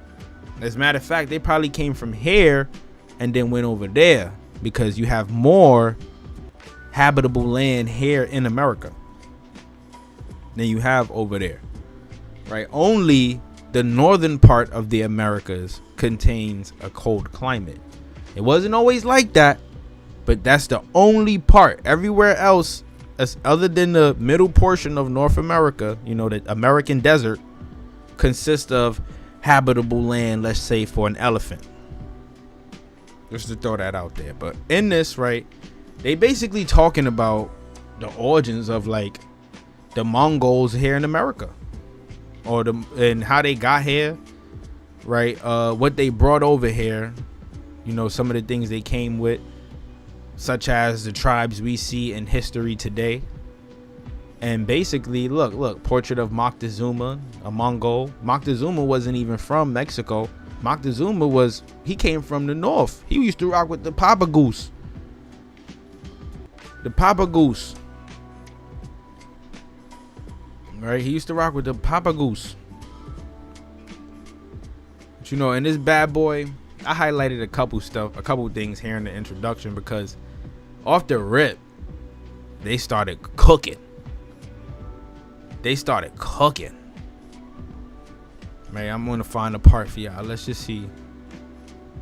As a matter of fact, they probably came from here and then went over there, because you have more habitable land here in America than you have over there, right? Only the northern part of the Americas contains a cold climate. It wasn't always like that, but that's the only part. Everywhere else, other than the middle portion of North America, you know, the American desert, consists of habitable land, let's say, for an elephant. Just to throw that out there. But in this, right, they basically talking about the origins of like the Mongols here in America, or and how they got here, right? What they brought over here, you know, some of the things they came with, such as the tribes we see in history today. And basically, look, portrait of Moctezuma, a Mongol. Moctezuma wasn't even from Mexico. Moctezuma he came from the north. He used to rock with the Papa Goose. The Papa Goose. Right? He used to rock with the Papa Goose. But you know, in this bad boy, I highlighted a couple things here in the introduction, because off the rip, they started cooking. Man, I'm gonna find a part for y'all. Let's just see.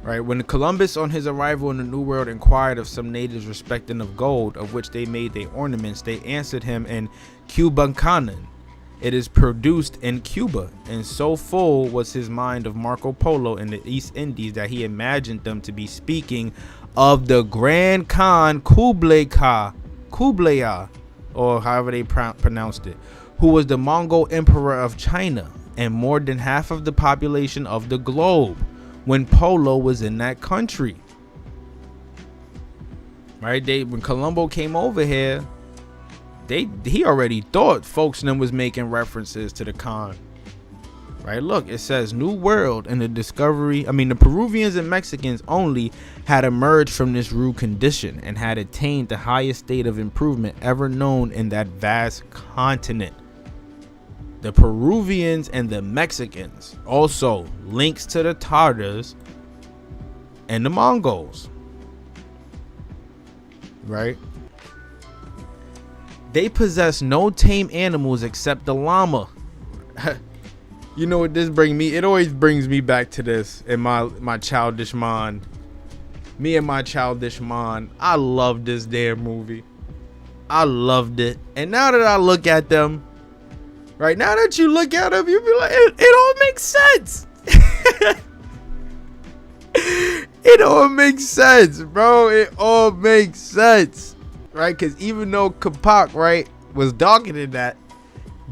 Right, when Columbus on his arrival in the New World inquired of some natives respecting of gold, of which they made their ornaments, they answered him in Cubancanan. It is produced in Cuba, and so full was his mind of Marco Polo in the East Indies that he imagined them to be speaking of the Grand Khan Kublai Khan, or however they pronounced it, who was the Mongol emperor of China and more than half of the population of the globe when Polo was in that country. Right? When Colombo came over here, he already thought folks in them was making references to the Khan. Right? Look, it says New World and the Peruvians and Mexicans only had emerged from this rude condition and had attained the highest state of improvement ever known in that vast continent. The Peruvians and the Mexicans, also links to the Tartars and the Mongols. Right? They possess no tame animals except the llama. You know what this brings me? It always brings me back to this in my childish mind. Me and my childish mind. I love this damn movie. I loved it. And now that I look at them, right, now that you look at them, you be like, it all makes sense. It all makes sense, bro. It all makes sense. Right? Because even though Kapak, right, was darker than that,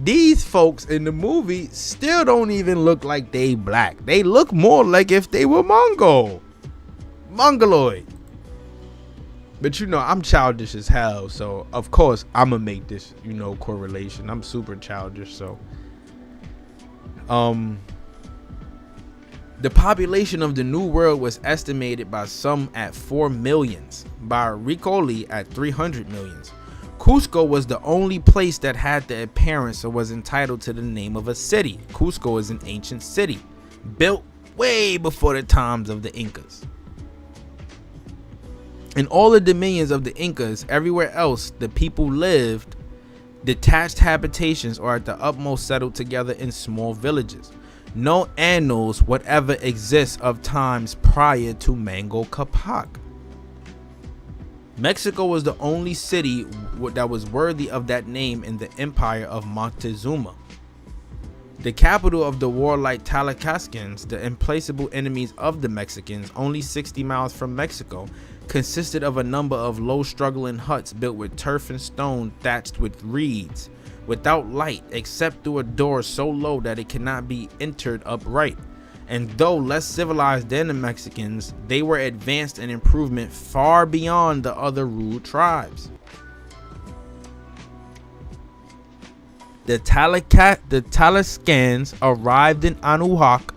these folks in the movie still don't even look like they black. They look more like if they were Mongoloid. But you know, I'm childish as hell, so of course I'm gonna make this, you know, correlation. I'm super childish, so the population of the New World was estimated by some at 4 millions, by Riccoli at 300 millions. Cusco was the only place that had the appearance or was entitled to the name of a city. Cusco is an ancient city, built way before the times of the Incas. In all the dominions of the Incas, everywhere else the people lived detached habitations or at the utmost settled together in small villages. No annals whatever exists of times prior to Mango Capac. Mexico was the only city that was worthy of that name in the empire of Montezuma. The capital of the warlike Talacascans, the implacable enemies of the Mexicans, only 60 miles from Mexico, consisted of a number of low struggling huts built with turf and stone thatched with reeds, without light except through a door so low that it cannot be entered upright. And though less civilized than the Mexicans, they were advanced in improvement far beyond the other rude tribes. The Talascans arrived in Anahuac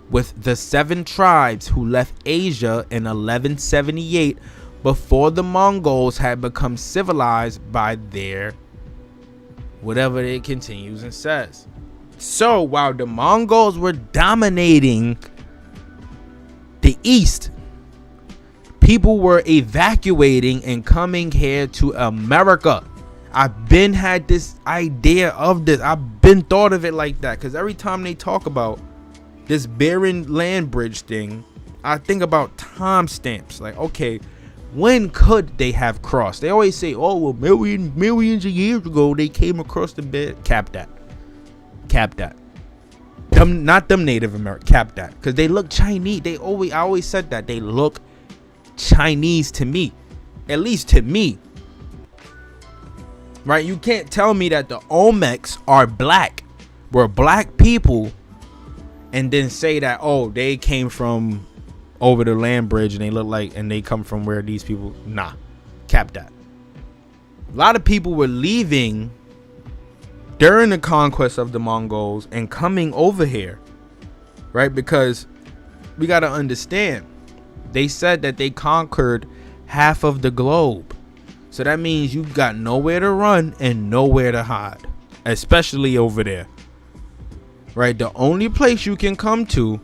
with the 7 tribes who left Asia in 1178 before the Mongols had become civilized by their whatever it continues and says. So while the Mongols were dominating the East, people were evacuating and coming here to America. I've been had this idea of this. I've been thought of it like that, because every time they talk about this barren land bridge thing, I think about timestamps. Like, okay, when could they have crossed? They always say, oh, well, millions of years ago they came across the bed. Cap that. Not them Native Americans. Cap that, because they look Chinese. I always said that they look Chinese to me, at least to me. Right? You can't tell me that the Olmecs are black. We're black people, and then say that, oh, they came from over the land bridge and they look like, and they come from where these people. Nah, cap that. A lot of people were leaving during the conquest of the Mongols and coming over here, right? Because we got to understand, they said that they conquered half of the globe. So that means you got nowhere to run and nowhere to hide, especially over there, right? The only place you can come to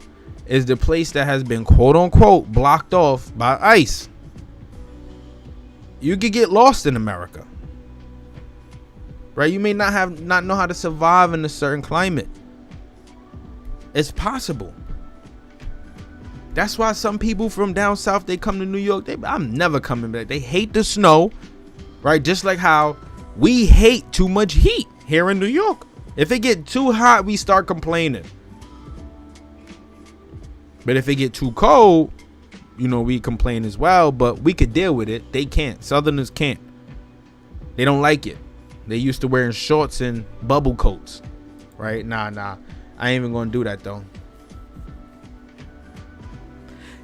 is the place that has been quote unquote blocked off by ice. You could get lost in America, right? You may not know how to survive in a certain climate. It's possible. That's why some people from down south, they come to New York. I'm never coming back. They hate the snow, right? Just like how we hate too much heat here in New York. If it get too hot, we start complaining. But if it get too cold, we complain as well. But we could deal with it. They can't. Southerners can't. They don't like it. They used to wearing shorts and bubble coats, right? Nah. I ain't even gonna do that though.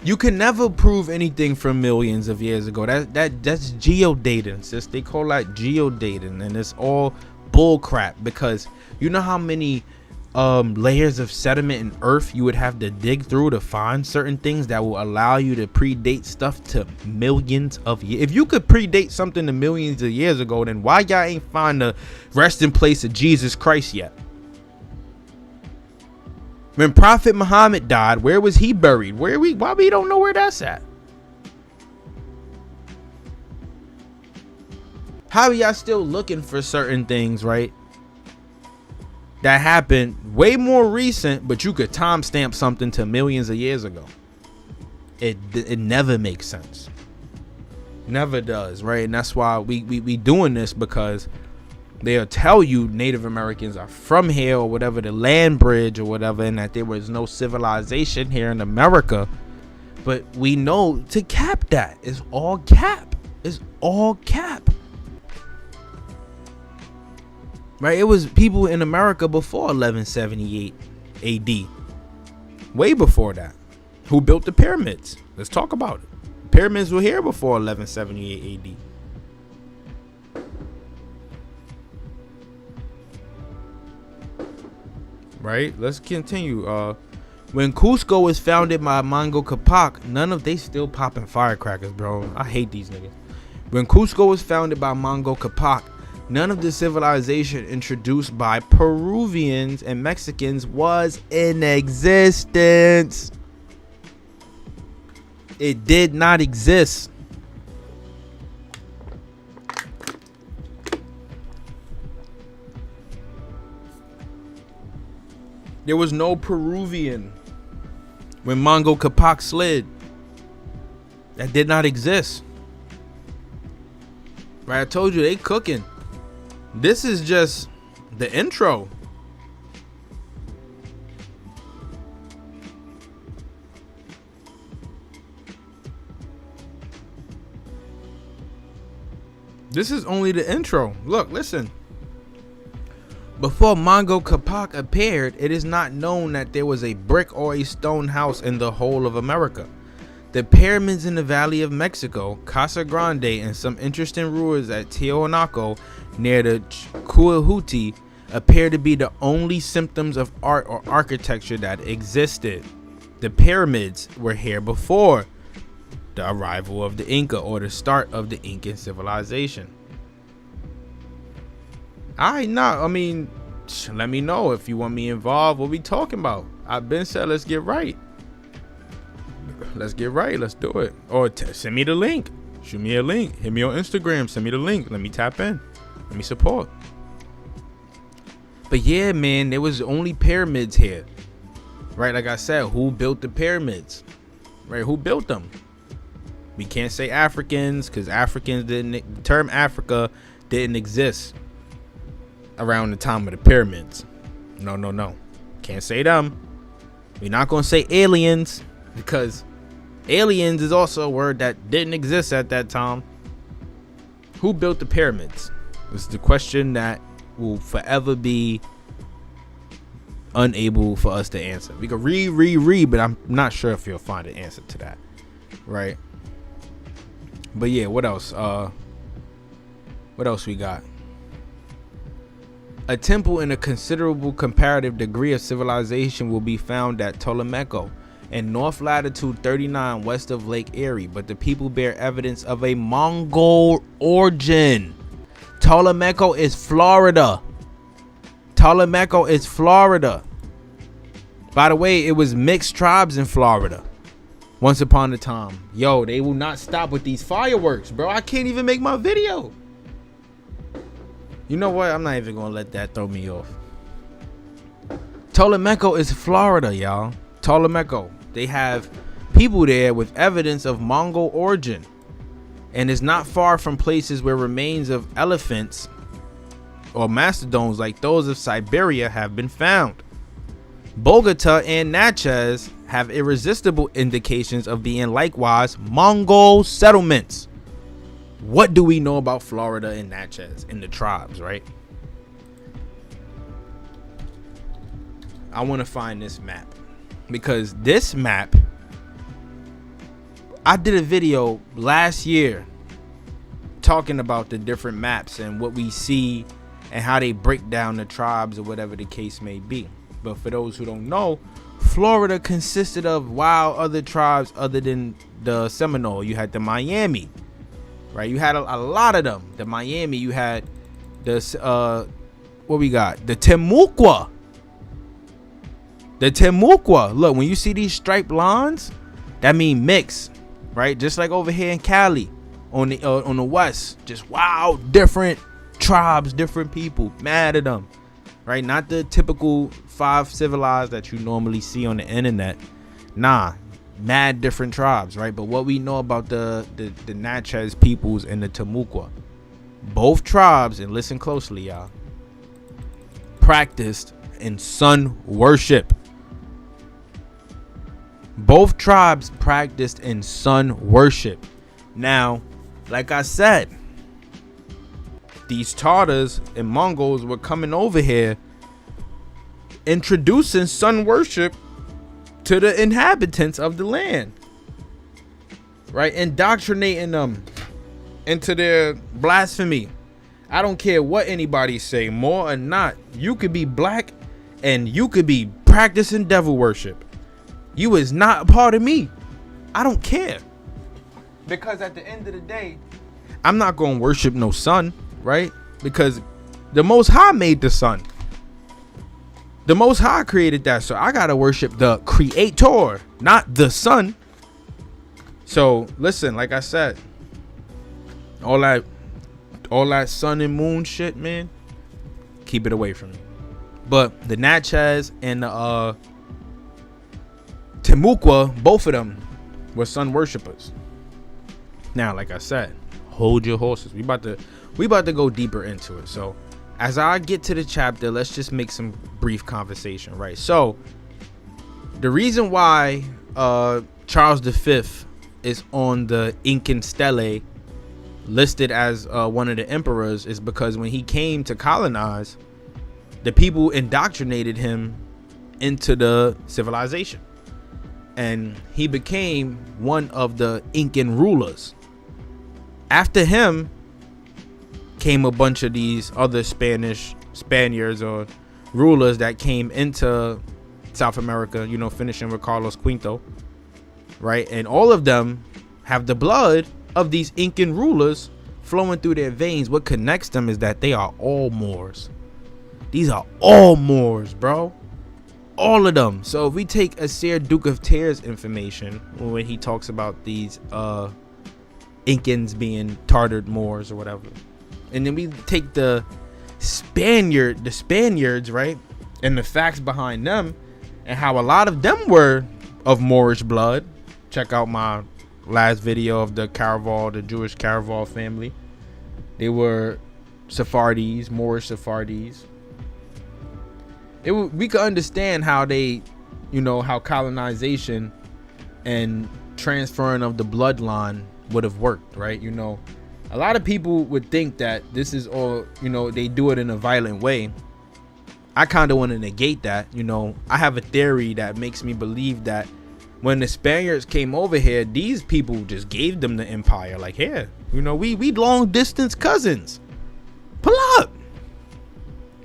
You can never prove anything from millions of years ago. That's geodating, sis. They call that geodating, and it's all bull crap, because you know how many layers of sediment and earth you would have to dig through to find certain things that will allow you to predate stuff to millions of years. If you could predate something to millions of years ago, then why y'all ain't find the resting place of Jesus Christ yet? When Prophet Muhammad died, where was he buried? Why we don't know where that's at? How are y'all still looking for certain things, right? That happened way more recent, but you could timestamp something to millions of years ago. It never makes sense. Never does, right? And that's why we doing this, because they'll tell you Native Americans are from here or whatever, the land bridge or whatever, and that there was no civilization here in America. But we know to cap that. It's all cap. It's all cap. Right? It was people in America before 1178 AD. Way before that. Who built the pyramids? Let's talk about it. Pyramids were here before 1178 AD. Right? Let's continue. When Cusco was founded by Mango Capac, they still popping firecrackers, bro. I hate these niggas. When Cusco was founded by Mango Capac, none of the civilization introduced by Peruvians and Mexicans was in existence. It did not exist. There was no Peruvian when Mongol Capac slid. That did not exist. Right, I told you they cooking. This is just the intro. This is only the intro. Look, listen. Before Mongol Capac appeared, it is not known that there was a brick or a stone house in the whole of America. The pyramids in the Valley of Mexico, Casa Grande, and some interesting ruins at Tiwanaku near the Cuahuti appear to be the only symptoms of art or architecture that existed. The pyramids were here before the arrival of the Inca or the start of the Incan civilization. Let me know if you want me involved. What we talking about? I've been said let's get right. Let's get right. Let's do it. Or send me the link. Shoot me a link. Hit me on Instagram. Send me the link. Let me tap in. Let me support. But yeah, man, there was only pyramids here. Right, like I said, who built the pyramids? Right, who built them? We can't say Africans, because the term Africa didn't exist around the time of the pyramids. No. Can't say them. We're not going to say aliens, because aliens is also a word that didn't exist at that time. Who built the pyramids? This is the question that will forever be unable for us to answer. We can read, but I'm not sure if you'll find an answer to that. Right? But yeah, what else? What else we got? A temple in a considerable comparative degree of civilization will be found at Ptolemaico in north latitude 39 west of Lake Erie, but the people bear evidence of a Mongol origin. Ptolemaico is Florida. Ptolemaico is Florida. By the way, it was mixed tribes in Florida once upon a time. Yo, they will not stop with these fireworks, bro. I can't even make my video. You know what? I'm not even gonna let that throw me off. Ptolemaico is Florida, y'all. Ptolemaico. They have people there with evidence of Mongol origin, and is not far from places where remains of elephants or mastodons like those of Siberia have been found. Bogota and Natchez have irresistible indications of being likewise Mongol settlements. What do we know about Florida and Natchez and the tribes, right? I want to find this map, because this map, I did a video last year talking about the different maps and what we see and how they break down the tribes or whatever the case may be. But for those who don't know, Florida consisted of other tribes other than the Seminole. You had the Miami, right? You had a lot of them. The Miami, you had the what we got? The Timucua. The Timucua. Look, when you see these striped lines, that mean mix, right? Just like over here in Cali on the west, just different tribes, different people, mad at them, right? Not the typical 5 civilized that you normally see on the internet. Nah, mad different tribes, right? But what we know about the Natchez peoples and the Timucua, both tribes, and listen closely, y'all, practiced in sun worship. Both tribes practiced in sun worship. Now, like I said, these Tartars and Mongols were coming over here introducing sun worship to the inhabitants of the land, right? Indoctrinating them into their blasphemy. I don't care what anybody say, more or not. You could be black and you could be practicing devil worship. You is not a part of me. I don't care. Because at the end of the day, I'm not going to worship no sun, right? Because the Most High made the sun. The Most High created that. So I got to worship the Creator, not the sun. So listen, like I said, all that sun and moon shit, man, keep it away from me. But the Natchez and the Timucua, both of them were sun worshippers. Now, like I said, hold your horses. We about to go deeper into it. So as I get to the chapter, let's just make some brief conversation, right? So the reason why Charles V is on the Incan stele listed as one of the emperors is because when he came to colonize, the people indoctrinated him into the civilization, and he became one of the Incan rulers. After him came a bunch of these other Spaniards or rulers that came into South America, you know, finishing with Carlos Quinto, right? And all of them have the blood of these Incan rulers flowing through their veins. What connects them is that they are all Moors. These are all Moors, bro. All of them. So if we take Asir Duke of Tair's information when he talks about these Incans being Tartar Moors or whatever, and then we take the Spaniards, right, and the facts behind them and how a lot of them were of Moorish blood. Check out my last video of the Caraval, the Jewish Caraval family. They were Sephardis, Moorish Sephardis. We could understand how they, you know, how colonization and transferring of the bloodline would have worked, right? You know, a lot of people would think that this is all, you know, they do it in a violent way. I kind of want to negate that. You know, I have a theory that makes me believe that when the Spaniards came over here, these people just gave them the empire. Like, here, you know, we long distance cousins. Pull up,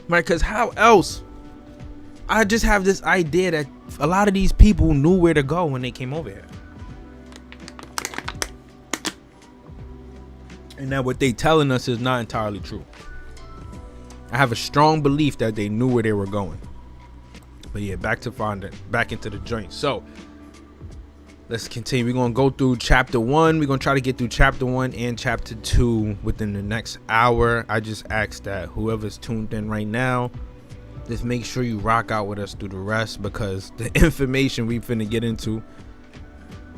right? Because how else? I just have this idea that a lot of these people knew where to go when they came over here, and that what they telling us is not entirely true. I have a strong belief that they knew where they were going. But yeah, back into the joint. So let's continue. We're gonna go through chapter 1. We're gonna try to get through chapter 1 and chapter 2 within the next hour. I just ask that whoever's tuned in right now, just make sure you rock out with us through the rest, because the information we finna get into,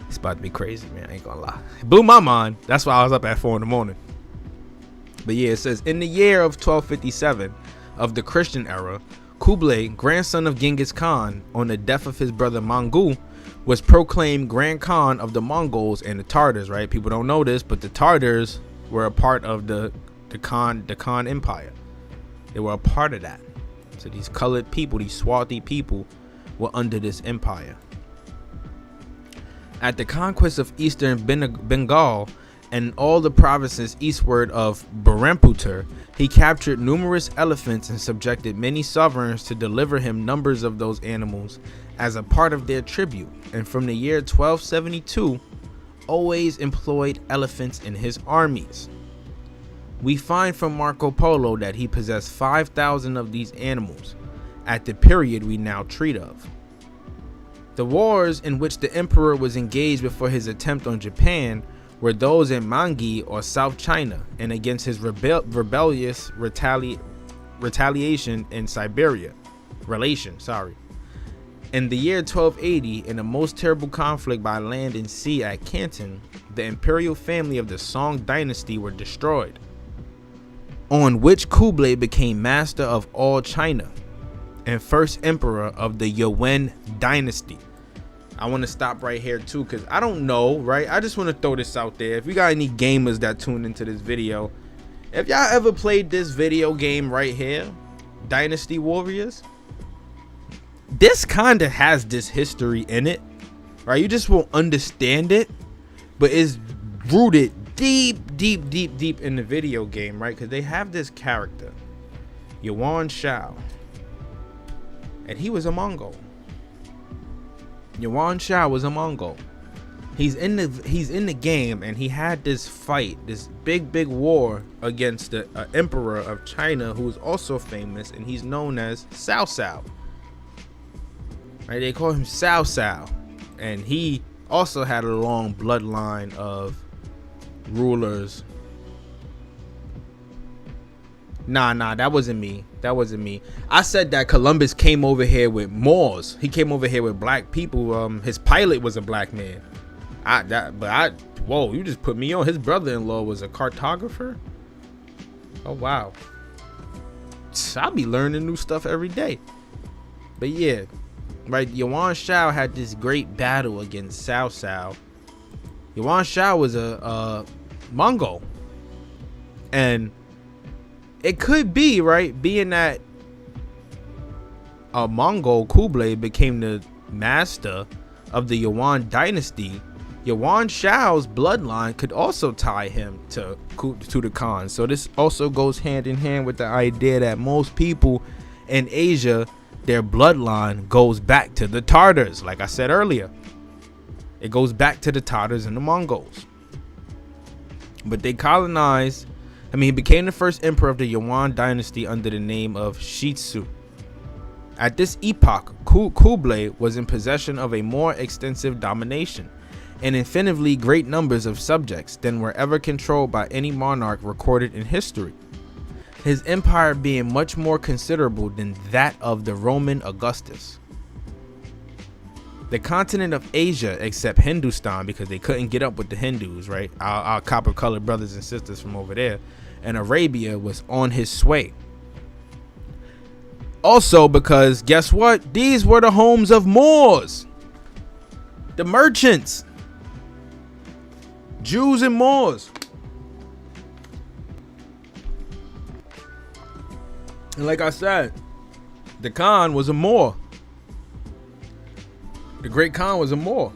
it's about to be crazy, man. I ain't gonna lie. It blew my mind. That's why I was up at 4 in the morning. But yeah, it says, in the year of 1257 of the Christian era, Kublai, grandson of Genghis Khan, on the death of his brother Mongol, was proclaimed Grand Khan of the Mongols and the Tartars, right? People don't know this, but the Tartars were a part of the Khan Empire. They were a part of that. So these colored people, these swarthy people, were under this empire. At the conquest of eastern Bengal and all the provinces eastward of Burempooter, he captured numerous elephants and subjected many sovereigns to deliver him numbers of those animals as a part of their tribute, and from the year 1272 always employed elephants in his armies. We find from Marco Polo that he possessed 5,000 of these animals at the period we now treat of. The wars in which the emperor was engaged before his attempt on Japan were those in Mangi or South China, and against his rebellious retaliation in Siberia. In the year 1280, in a most terrible conflict by land and sea at Canton, the imperial family of the Song dynasty were destroyed, on which Kublai became master of all China and first emperor of the Yuan dynasty. I want to stop right here too, because I don't know, right? I just want to throw this out there. If you got any gamers that tune into this video, if y'all ever played this video game right here, Dynasty Warriors, this kind of has this history in it, right? You just won't understand it, but it's rooted deep in the video game, right? Because they have this character, Yuan Shao, and he was a Mongol. Yuan Shao was a Mongol. He's in the game, and he had this fight, this big war against the emperor of China, who is also famous, and he's known as Cao Cao. Right? They call him Cao Cao, and he also had a long bloodline of rulers Nah, that wasn't me. I said that Columbus came over here with Moors. He came over here with black people. His pilot was a black man. Whoa, you just put me on. His brother-in-law was a cartographer. Oh wow. I'll be learning new stuff every day. But yeah, right. Yuan Shao had this great battle against Cao Cao. Yuan Shao was a Mongol, and it could be, right, being that a Mongol, Kublai, became the master of the Yuan dynasty. Yuan Shao's bloodline could also tie him to the Khan. So this also goes hand in hand with the idea that most people in Asia, their bloodline goes back to the Tartars. Like I said earlier, it goes back to the Tartars and the Mongols. But they colonized. He became the first emperor of the Yuan dynasty under the name of Shitsu. At this epoch, Kublai was in possession of a more extensive domination and infinitely great numbers of subjects than were ever controlled by any monarch recorded in history, his empire being much more considerable than that of the Roman Augustus. The continent of Asia, except Hindustan, because they couldn't get up with the Hindus, right? Our copper-colored brothers and sisters from over there, and Arabia was on his sway. Also because, guess what? These were the homes of Moors. The merchants. Jews and Moors. And like I said, the Khan was a Moor. The great Khan was a Moor.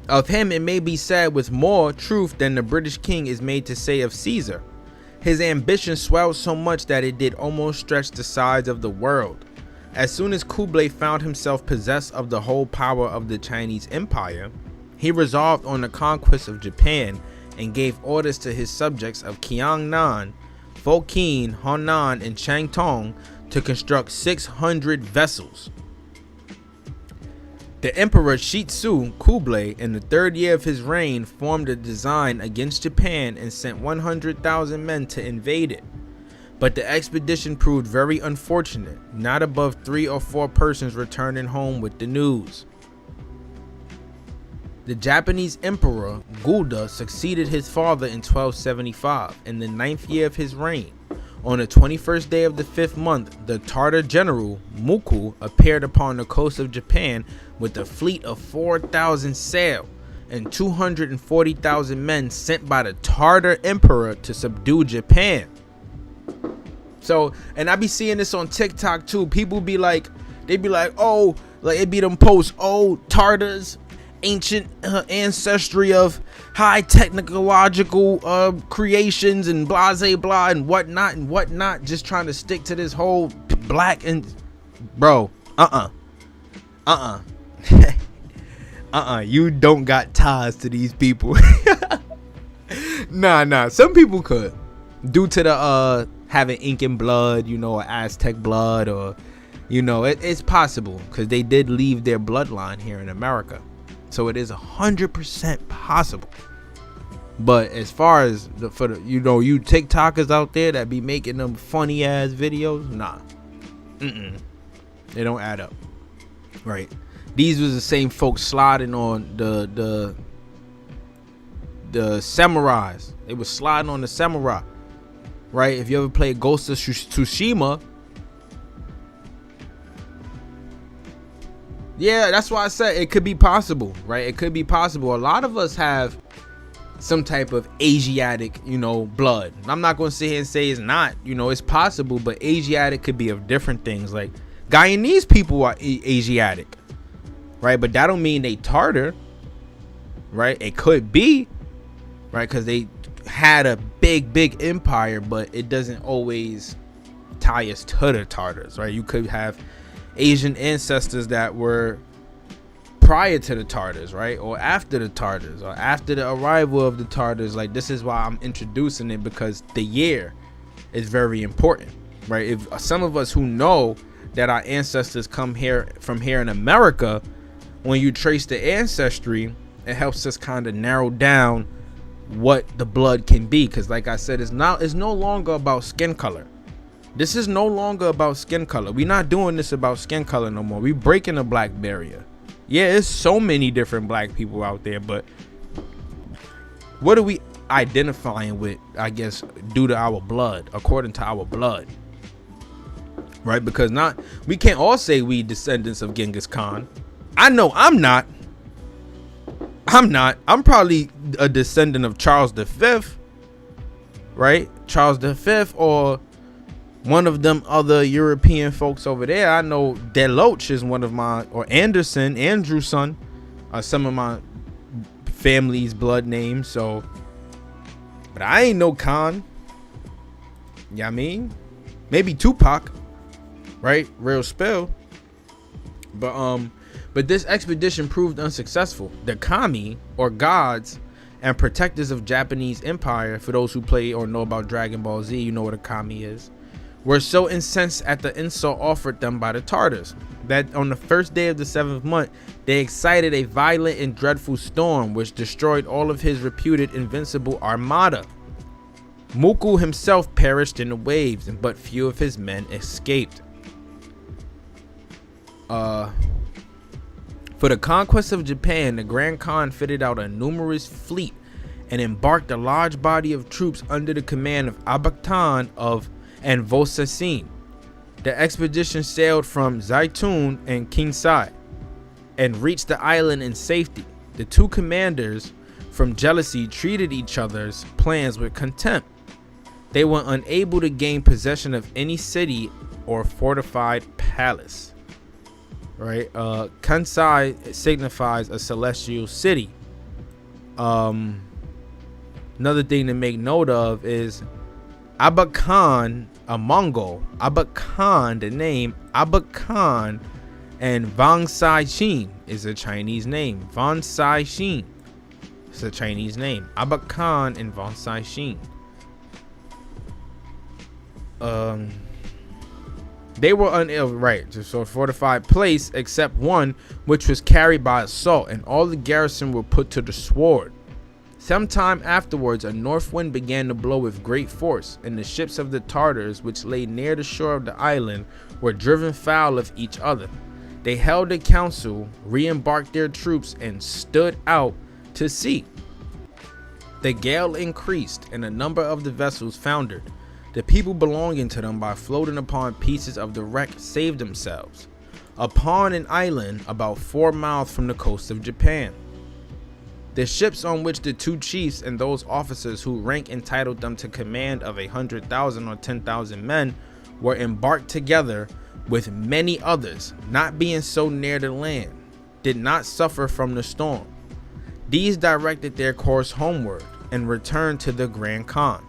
Of him it may be said with more truth than the British king is made to say of Caesar. His ambition swelled so much that it did almost stretch the sides of the world. As soon as Kublai found himself possessed of the whole power of the Chinese Empire, he resolved on the conquest of Japan and gave orders to his subjects of Qiangnan, Fokien, Honan, and Changtong to construct 600 vessels. The Emperor Shitsu Kublai, in the third year of his reign, formed a design against Japan and sent 100,000 men to invade it. But the expedition proved very unfortunate, not above 3 or 4 persons returning home with the news. The Japanese Emperor Gulda succeeded his father in 1275, in the 9th year of his reign. On the 21st day of the 5th month, the Tartar general Muku appeared upon the coast of Japan with a fleet of 4,000 sail and 240,000 men sent by the Tartar emperor to subdue Japan. So, and I be seeing this on TikTok too. People be like, oh, like it be them posts, oh, Tartars, ancient ancestry of high technological creations and blah blah and whatnot, just trying to stick to this whole black and bro, you don't got ties to these people. Nah, some people could, due to the having Incan blood, or Aztec blood, or it's possible because they did leave their bloodline here in America. So it is 100% possible. But as far as you TikTokers out there that be making them funny ass videos, nah, they don't add up, right? These was the same folks sliding on the samurais. They was sliding on the samurai, right? If you ever played Ghost of Tsushima. Yeah, that's why I said it could be possible, right? It could be possible. A lot of us have some type of Asiatic, blood. I'm not going to sit here and say it's not, it's possible, but Asiatic could be of different things. Like Guyanese people are Asiatic, right? But that don't mean they Tartar, right? It could be, right? Because they had a big empire, but it doesn't always tie us to the Tartars, right? You could have Asian ancestors that were prior to the Tartars, right? Or after the Tartars, or after the arrival of the Tartars. Like, this is why I'm introducing it, because the year is very important, right? If some of us who know that our ancestors come here from here in America, when you trace the ancestry, it helps us kind of narrow down what the blood can be, because like I said, it's no longer about skin color. This is no longer about skin color. We're not doing this about skin color no more. We breaking the black barrier. Yeah, there's so many different black people out there, but what are we identifying with, I guess, due to our blood, according to our blood, right? Because we can't all say we descendants of Genghis Khan. I know I'm not. I'm probably a descendant of Charles V, right? Charles V, or one of them other European folks over there. I know Deloach is one of my, or Anderson, Andrew's son, are some of my family's blood names. So, but I ain't no Khan. You know what I mean? Maybe Tupac, right? Real spill. But this expedition proved unsuccessful. The kami, or gods and protectors of Japanese empire, for those who play or know about Dragon Ball Z, you know what a kami is, were so incensed at the insult offered them by the Tartars that on the first day of the 7th month, they excited a violent and dreadful storm which destroyed all of his reputed invincible armada. Muku himself perished in the waves, and but few of his men escaped. For the conquest of Japan, the Grand Khan fitted out a numerous fleet and embarked a large body of troops under the command of Abaktan and Vosasin. The expedition sailed from Zaitun and Kinsai and reached the island in safety. The two commanders, from jealousy, treated each other's plans with contempt. They were unable to gain possession of any city or fortified palace. Right, Kansai signifies a celestial city. Another thing to make note of is Abakan, a Mongol. Abakan, the name Abakan, and Wang Sai Xin is a Chinese name. Wang Sai Xin is a Chinese name. Abakan and Wang Sai Xin. They were unable, right, to a fortified place, except one which was carried by assault, and all the garrison were put to the sword. Sometime afterwards, a north wind began to blow with great force, and the ships of the Tartars, which lay near the shore of the island, were driven foul of each other. They held a council, re-embarked their troops, and stood out to sea. The gale increased, and a number of the vessels foundered. The people belonging to them, by floating upon pieces of the wreck, saved themselves upon an island about 4 miles from the coast of Japan. The ships on which the two chiefs and those officers who rank entitled them to command of 100,000 or 10,000 men were embarked together with many others, not being so near the land, did not suffer from the storm. These directed their course homeward and returned to the Grand Khan.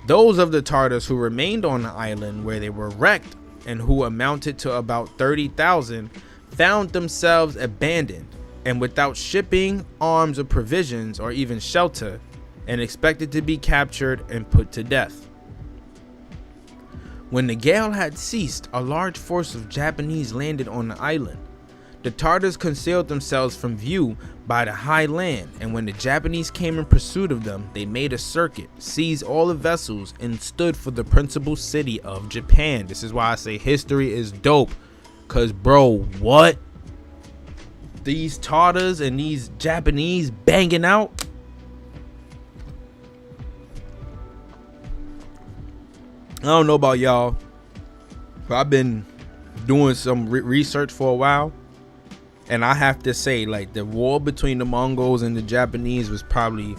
Those of the Tartars who remained on the island where they were wrecked, and who amounted to about 30,000, found themselves abandoned and without shipping, arms, or provisions, or even shelter, and expected to be captured and put to death. When the gale had ceased, a large force of Japanese landed on the island. The Tartars concealed themselves from view by the high land, and when the Japanese came in pursuit of them, they made a circuit, seized all the vessels, and stood for the principal city of Japan. This is why I say history is dope, cause bro, what? These Tartars and these Japanese banging out? I don't know about y'all, but I've been doing some research for a while. And I have to say, like, the war between the Mongols and the Japanese was probably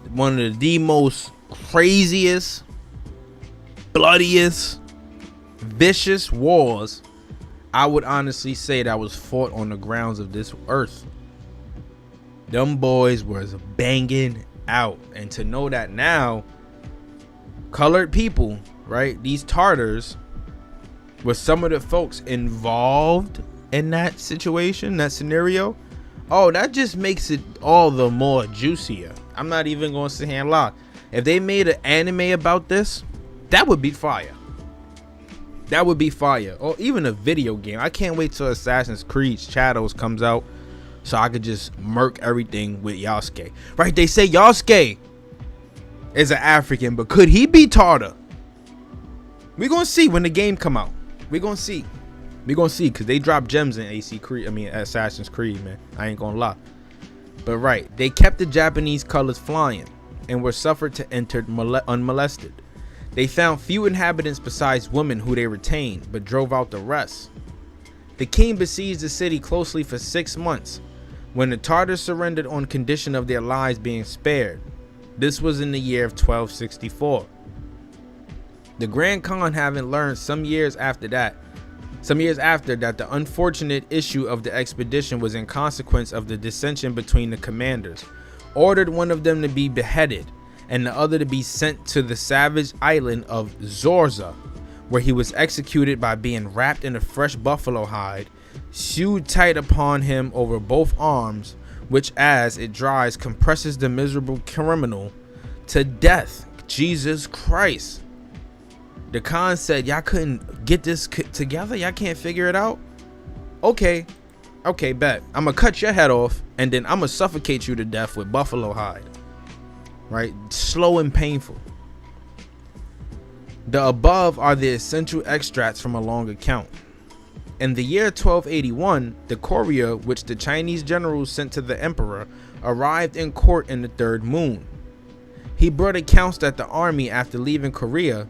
one of the most craziest, bloodiest, vicious wars I would honestly say that was fought on the grounds of this earth. Them boys was banging out. And to know that now, colored people, right, these Tartars were some of the folks involved in that situation, that scenario. Oh, that just makes it all the more juicier. I'm not even gonna sit here and lie. If they made an anime about this, that would be fire. That would be fire. Or even a video game. I can't wait till Assassin's Creed Shadows comes out so I could just murk everything with Yasuke. Right? They say Yasuke is an African, but could he be Tarter? We gonna see when the game come out. We gonna see because they drop gems in Assassin's Creed, man. I ain't gonna lie. But right, they kept the Japanese colors flying and were suffered to enter unmolested. They found few inhabitants besides women who they retained, but drove out the rest. The king besieged the city closely for 6 months, when the Tartars surrendered on condition of their lives being spared. This was in the year of 1264. The Grand Khan, having learned some years after that the unfortunate issue of the expedition was in consequence of the dissension between the commanders, ordered one of them to be beheaded and the other to be sent to the savage island of Zorza, where he was executed by being wrapped in a fresh buffalo hide, sewed tight upon him over both arms, which as it dries compresses the miserable criminal to death. Jesus Christ. The Khan said, y'all couldn't get this together? Y'all can't figure it out? Okay, bet. I'm gonna cut your head off and then I'm gonna suffocate you to death with buffalo hide. Right? Slow and painful. The above are the essential extracts from a long account. In the year 1281, the courier which the Chinese generals sent to the emperor arrived in court in the third moon. He brought accounts that the army, after leaving Korea,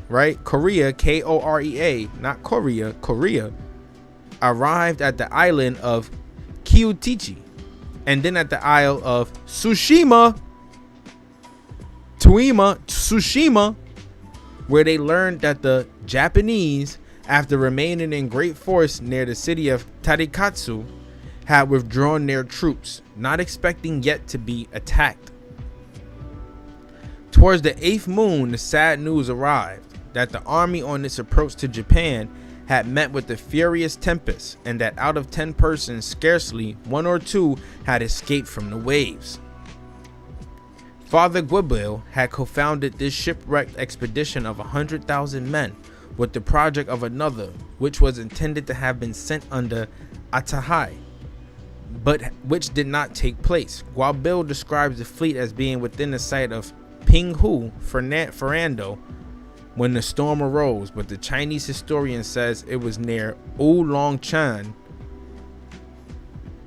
right? Korea, Korea, not Korea, Korea, arrived at the island of Kyutichi and then at the Isle of Tsushima, where they learned that the Japanese, after remaining in great force near the city of Tarikatsu, had withdrawn their troops, not expecting yet to be attacked. Towards the 8th moon, the sad news arrived that the army on its approach to Japan had met with a furious tempest, and that out of 10 persons, scarcely 1 or 2 had escaped from the waves. Father Guibil had co-founded this shipwrecked expedition of 100,000 men with the project of another, which was intended to have been sent under Atahai, but which did not take place. Guibil describes the fleet as being within the sight of Pinghu, Ferrando, when the storm arose, but the Chinese historian says it was near Oolongchan.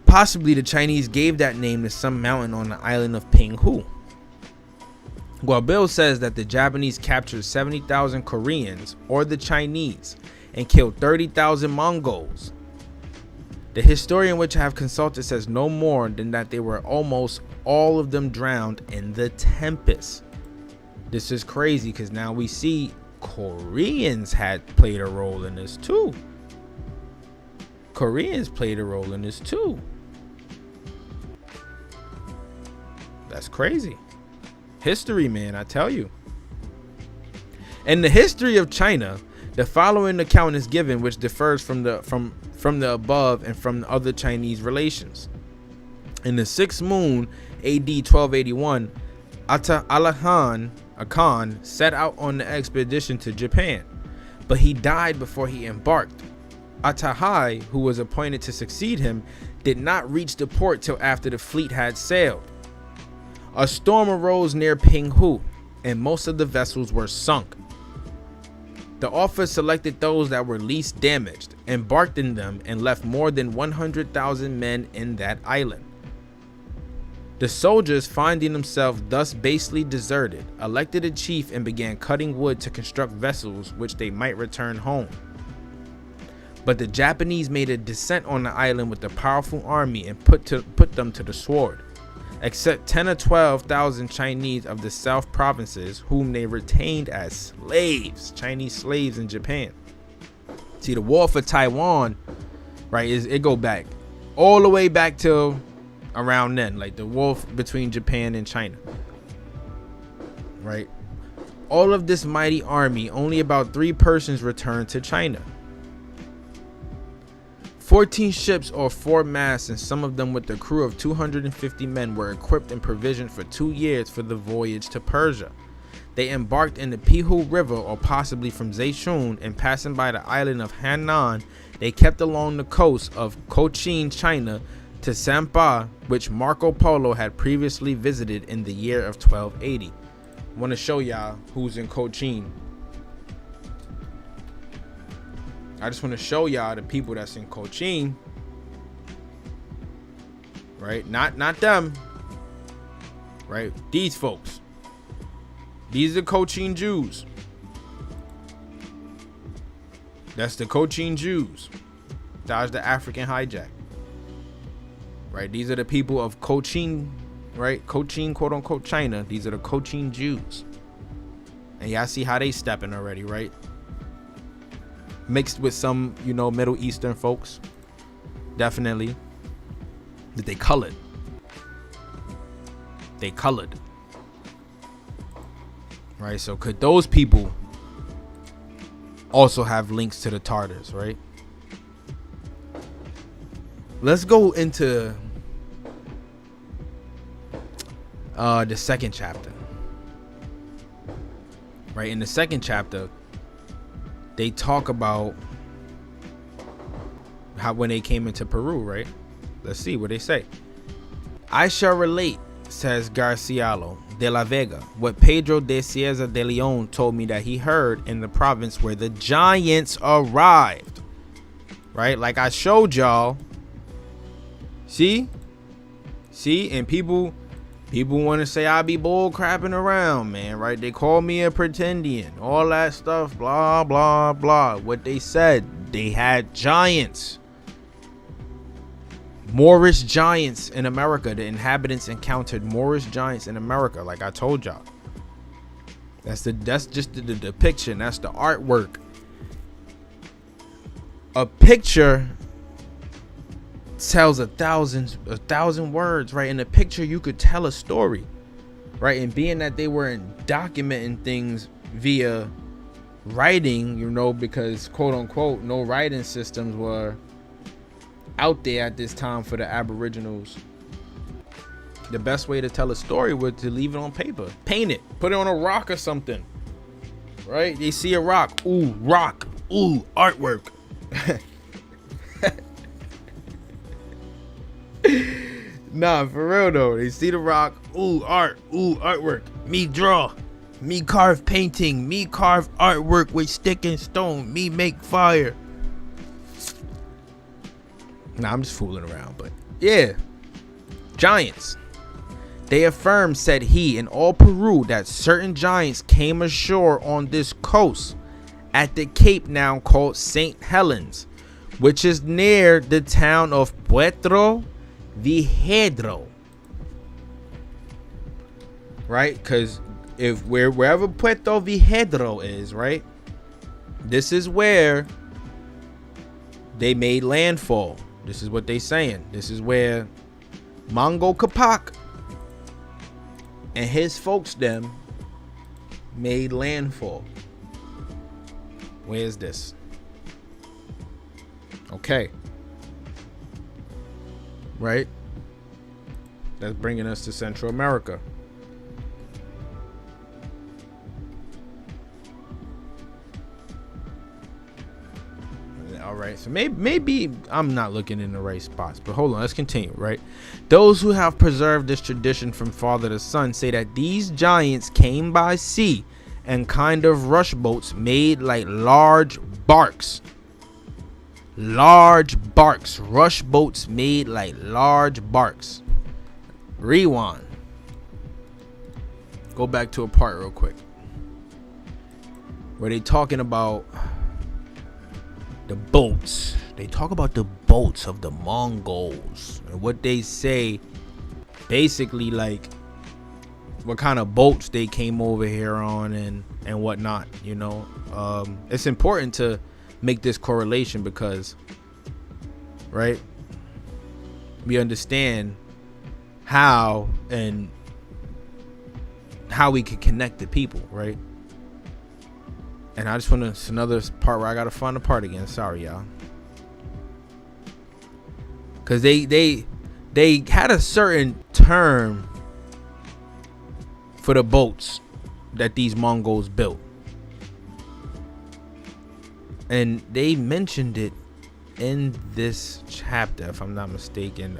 Possibly the Chinese gave that name to some mountain on the island of Pinghu. Guibil says that the Japanese captured 70,000 Koreans, or the Chinese, and killed 30,000 Mongols. The historian which I have consulted says no more than that they were almost all of them drowned in the tempest. This is crazy because now we see Koreans had played a role in this too. That's crazy. History, man, I tell you. In the history of China, the following account is given, which differs from the above and from the other Chinese relations. In the 6th moon, AD 1281, Khan set out on the expedition to Japan, but he died before he embarked. Atahai, who was appointed to succeed him, did not reach the port till after the fleet had sailed. A storm arose near Pinghu, and most of the vessels were sunk. The officer selected those that were least damaged, embarked in them, and left more than 100,000 men in that island. The soldiers, finding themselves thus basely deserted, elected a chief and began cutting wood to construct vessels which they might return home. But the Japanese made a descent on the island with a powerful army and put them to the sword, except 10 or 12,000 Chinese of the South provinces, whom they retained as slaves, Chinese slaves in Japan. See, the war for Taiwan, right, it go back all the way back till around then, like the war between Japan and China, right? All of this mighty army, only about 3 persons returned to China. 14 ships or 4 masts, and some of them with a crew of 250 men, were equipped and provisioned for 2 years for the voyage to Persia. They embarked in the Pihu River, or possibly from Zhejiang, and passing by the island of Hainan, they kept along the coast of Cochin, China, to Sampa, which Marco Polo had previously visited in the year of 1280. I want to show y'all who's in Cochin. I just want to show y'all the people that's in Cochin. Right? Not them. Right? These folks. These are Cochin Jews. That's the Cochin Jews. Dodge the African hijack. Right? These are the people of Cochin, right? Cochin, quote unquote, China. These are the Cochin Jews. And y'all see how they stepping already, right? Mixed with some, you know, Middle Eastern folks. Definitely. That they colored. They colored. Right? So could those people also have links to the Tartars, right? Let's go into the second chapter. Right? In the second chapter, they talk about how when they came into Peru, right? Let's see what they say. I shall relate, says Garcialo de la Vega, what Pedro de Cieza de Leon told me that he heard in the province where the giants arrived. Right? Like I showed y'all. See? And people want to say I be bull crapping around, man, right? They call me a pretendian, all that stuff, blah, blah, blah. What they said, they had giants. Moorish giants in America. The inhabitants encountered Moorish giants in America, like I told y'all. That's just the depiction. That's the artwork. A picture tells a thousand words, right? In a picture you could tell a story, right? And being that they were documenting things via writing, you know, because quote unquote no writing systems were out there at this time for the Aboriginals, the best way to tell a story was to leave it on paper, paint it, put it on a rock or something, right? They see a rock, ooh, rock, ooh, artwork. Nah, for real though. They see the rock, ooh, art, ooh, artwork. Me draw, me carve painting, me carve artwork with stick and stone, me make fire. Nah, I'm just fooling around, but yeah. Giants. They affirmed, said he, in all Peru that certain giants came ashore on this coast at the cape now called St. Helens, which is near the town of Puerto Viejo. Right? Because if wherever Puerto Viejo is, right? This is where they made landfall. This is what they saying. This is where Mongol Capac and his folks them made landfall. Where is this? Okay. Right? That's bringing us to Central America. All right, so maybe I'm not looking in the right spots, but hold on, let's continue, right? Those who have preserved this tradition from father to son say that these giants came by sea and kind of rush boats made like large barks. Rush boats made like large barks. Rewind. Go back to a part real quick where they talking about the boats. They talk about the boats of the Mongols and what they say, basically like what kind of boats they came over here on and whatnot, you know. It's important to make this correlation because, right, we understand how we can connect the people, right? And I just want to, it's another part where I gotta find the part again. Sorry, y'all. Cause they had a certain term for the boats that these Mongols built. And they mentioned it in this chapter, if I'm not mistaken.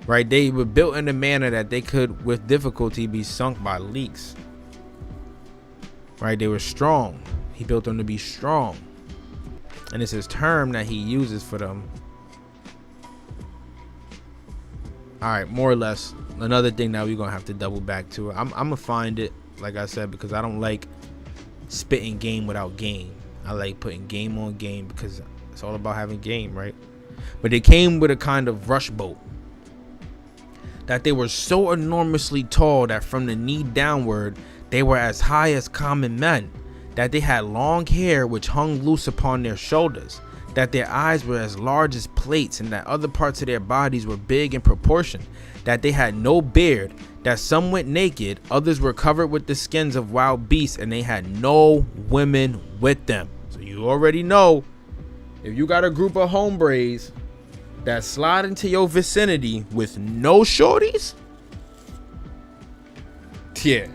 Right, they were built in a manner that they could with difficulty be sunk by leaks. Right, they were strong. He built them to be strong, and it's his term that he uses for them. All right, more or less. Another thing that we're gonna have to double back to. I'm gonna find it, like I said, because I don't like spitting game without game. I like putting game on game because it's all about having game, right? But they came with a kind of rush boat that they were so enormously tall that from the knee downward they were as high as common men, that they had long hair which hung loose upon their shoulders, that their eyes were as large as plates, and that other parts of their bodies were big in proportion, that they had no beard, that some went naked, others were covered with the skins of wild beasts, and they had no women with them. So you already know, if you got a group of hombres that slide into your vicinity with no shorties, yeah,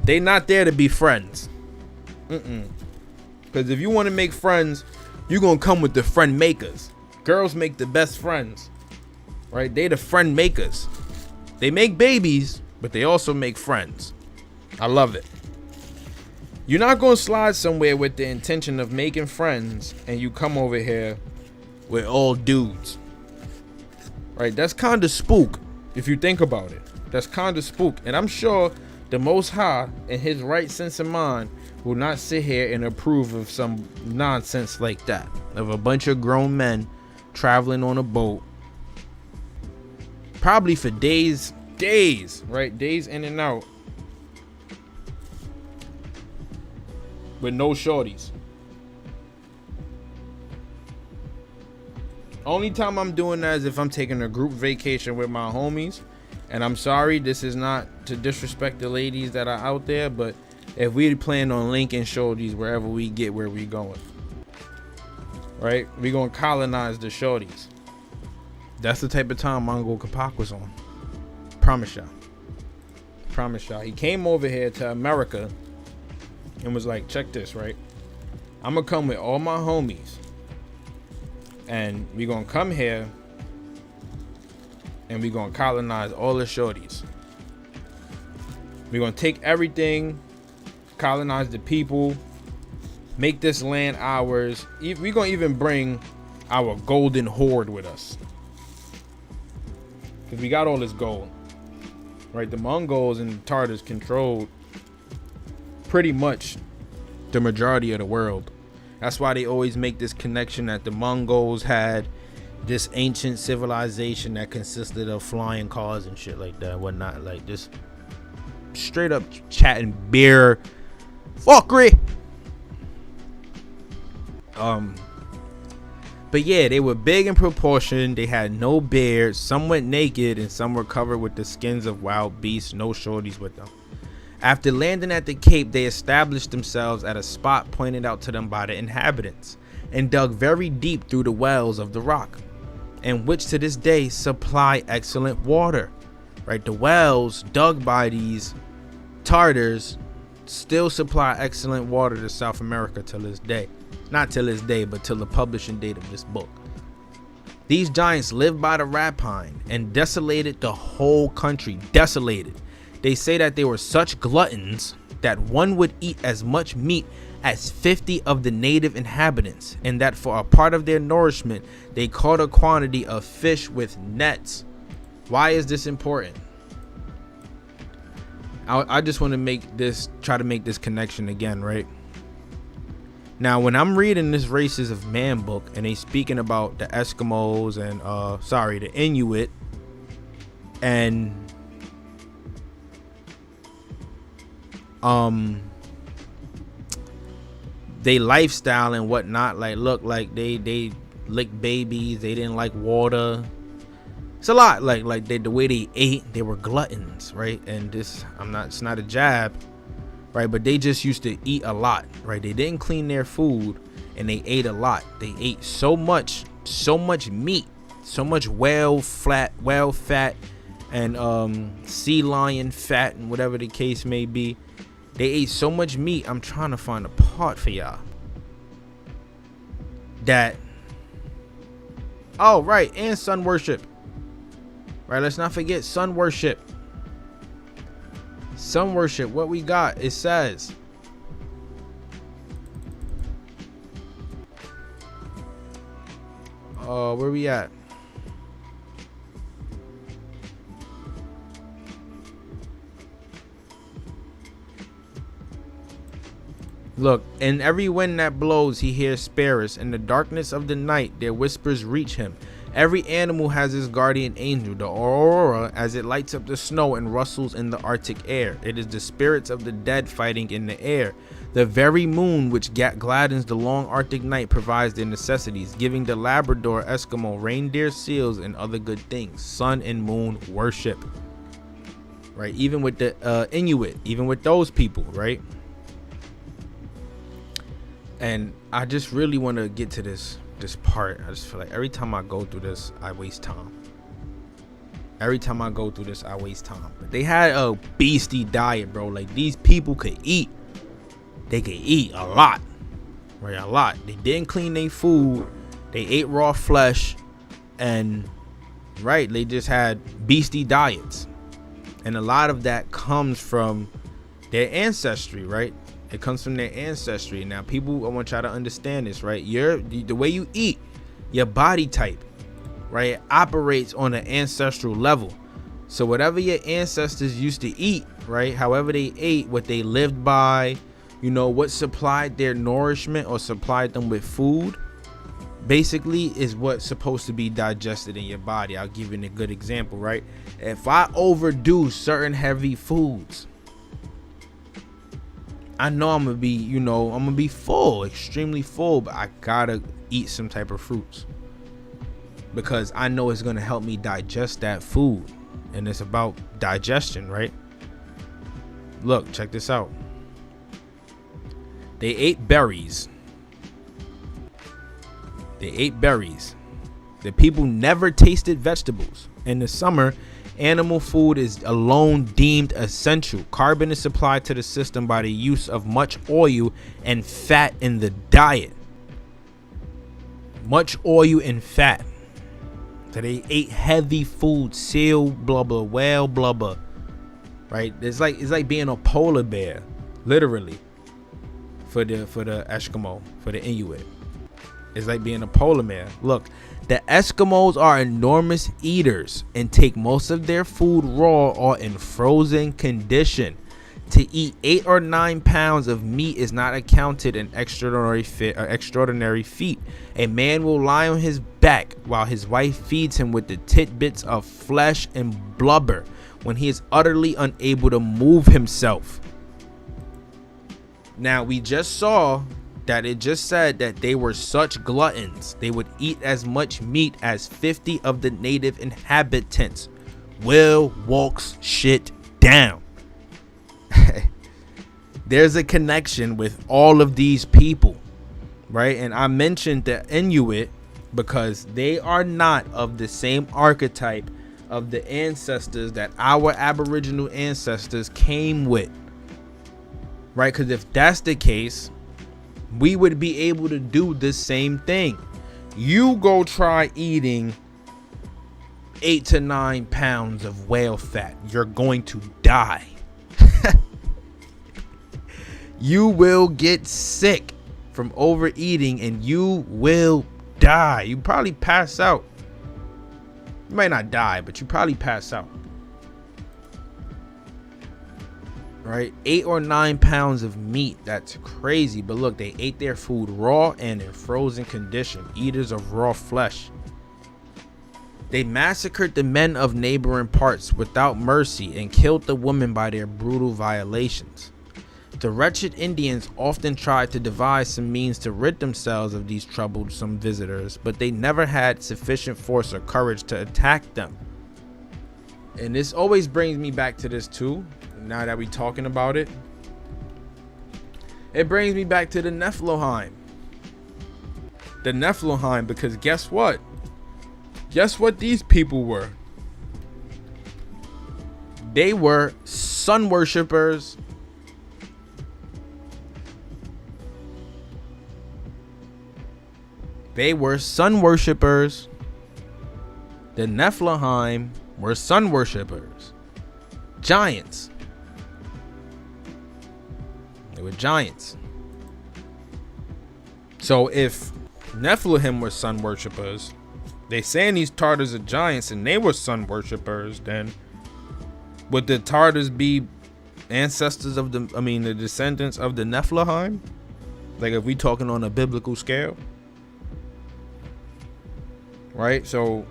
they not there to be friends. Because if you want to make friends, you're gonna come with the friend makers. Girls make the best friends, right? They the friend makers. They make babies, but they also make friends. I love it. You're not gonna slide somewhere with the intention of making friends and you come over here with all dudes, right? That's kind of spook if you think about it. That's kind of spook, and I'm sure the Most High in his right sense of mind will not sit here and approve of some nonsense like that, of a bunch of grown men traveling on a boat probably for days, right? Days in and out with no shorties. Only time I'm doing that is if I'm taking a group vacation with my homies. And I'm sorry, this is not to disrespect the ladies that are out there, but if we plan on linking shorties wherever we get where we going, right? We gonna colonize the shorties. That's the type of time Mongol Kapak was on. Promise y'all. He came over here to America and was like, check this, right? I'm gonna come with all my homies, and we gonna come here and we gonna colonize all the shorties. We're gonna take everything, colonize the people, make this land ours. We're gonna even bring our golden horde with us, because we got all this gold, right? The Mongols and the Tartars controlled pretty much the majority of the world. That's why they always make this connection that the Mongols had this ancient civilization that consisted of flying cars and shit like that, whatnot, like just straight up chatting beer fuckery. But yeah, they were big in proportion. They had no beards. Some went naked and some were covered with the skins of wild beasts. No shorties with them. After landing at the Cape, they established themselves at a spot pointed out to them by the inhabitants and dug very deep through the wells of the rock, and which to this day supply excellent water, right? The wells dug by these Tartars still supply excellent water to South America till this day. Not till this day, but till the publishing date of this book. These giants lived by the rapine and desolated the whole country. Desolated. They say that they were such gluttons that one would eat as much meat as 50 of the native inhabitants, and that for a part of their nourishment they caught a quantity of fish with nets. Why is this important? I just want to try to make this connection again, right? Now, when I'm reading this Races of Man book and they speaking about the Eskimos and the Inuit and they lifestyle and whatnot, like look, like they licked babies, they didn't like water. It's a lot, like the way they ate, they were gluttons, right? And this, it's not a jab, right? But they just used to eat a lot, right? They didn't clean their food and they ate a lot. They ate so much meat, So much whale fat, and sea lion fat, and whatever the case may be. They ate so much meat. I'm trying to find a part for y'all. That. Oh, right. And sun worship. Right. Let's not forget sun worship. Sun worship. What we got. It says. Where we at? Look, in every wind that blows, he hears sparrows. In the darkness of the night, their whispers reach him. Every animal has his guardian angel, the aurora, as it lights up the snow and rustles in the Arctic air. It is the spirits of the dead fighting in the air. The very moon, which gladdens the long Arctic night, provides their necessities, giving the Labrador Eskimo reindeer, seals, and other good things. Sun and moon worship. Right? Even with the Inuit, even with those people, right? And I just really want to get to this part. I just feel like every time I go through this, I waste time. Every time I go through this, I waste time. But they had a beastie diet, bro. Like, these people could eat. They could eat a lot. Right? A lot. They didn't clean their food. They ate raw flesh. And, right, they just had beastie diets. And a lot of that comes from their ancestry, right? It comes from their ancestry. Now, people, I want y'all to understand this, right? The way you eat, your body type, right, it operates on an ancestral level. So whatever your ancestors used to eat, right, however they ate, what they lived by, you know, what supplied their nourishment or supplied them with food, basically is what's supposed to be digested in your body. I'll give you a good example, right? If I overdo certain heavy foods, I know I'm gonna be, you know, I'm gonna be full, extremely full, but I gotta eat some type of fruits because I know it's gonna help me digest that food. And it's about digestion, right? Look, check this out. They ate berries. They ate berries. The people never tasted vegetables. In the summer, animal food is alone deemed essential. Carbon is supplied to the system by the use of much oil and fat in the diet. Much oil and fat. So they ate heavy food, seal, blubber, whale, blubber. Right? It's like being a polar bear, literally. For the Eskimo, for the Inuit. It's like being a polar bear. Look, the Eskimos are enormous eaters and take most of their food raw or in frozen condition. To eat 8 or 9 pounds of meat is not accounted an extraordinary feat. A man will lie on his back while his wife feeds him with the tidbits of flesh and blubber when he is utterly unable to move himself. Now, we just saw that it just said that they were such gluttons. They would eat as much meat as 50 of the native inhabitants. Will walks shit down. There's a connection with all of these people, right? And I mentioned the Inuit because they are not of the same archetype of the ancestors that our Aboriginal ancestors came with, right? Because if that's the case, we would be able to do the same thing. You go try eating 8 to 9 pounds of whale fat. You're going to die. You will get sick from overeating and you will die. You probably pass out. You might not die, but you probably pass out. Right? 8 or 9 pounds of meat. That's crazy. But look, they ate their food raw and in frozen condition. Eaters of raw flesh. They massacred the men of neighboring parts without mercy and killed the women by their brutal violations. The wretched Indians often tried to devise some means to rid themselves of these troublesome visitors, but they never had sufficient force or courage to attack them. And this always brings me back to this too. Now that we're talking about it, it brings me back to the Nephilim. The Nephilim, because guess what? Guess what these people were? They were sun worshippers. They were sun worshippers. The Nephilim were sun worshippers. Giants. They were giants. So if Nephilim were sun worshippers, they saying these Tartars are giants and they were sun worshippers, then would the Tartars be ancestors of the descendants of the Nephilim? Like if we talking on a biblical scale? Right? So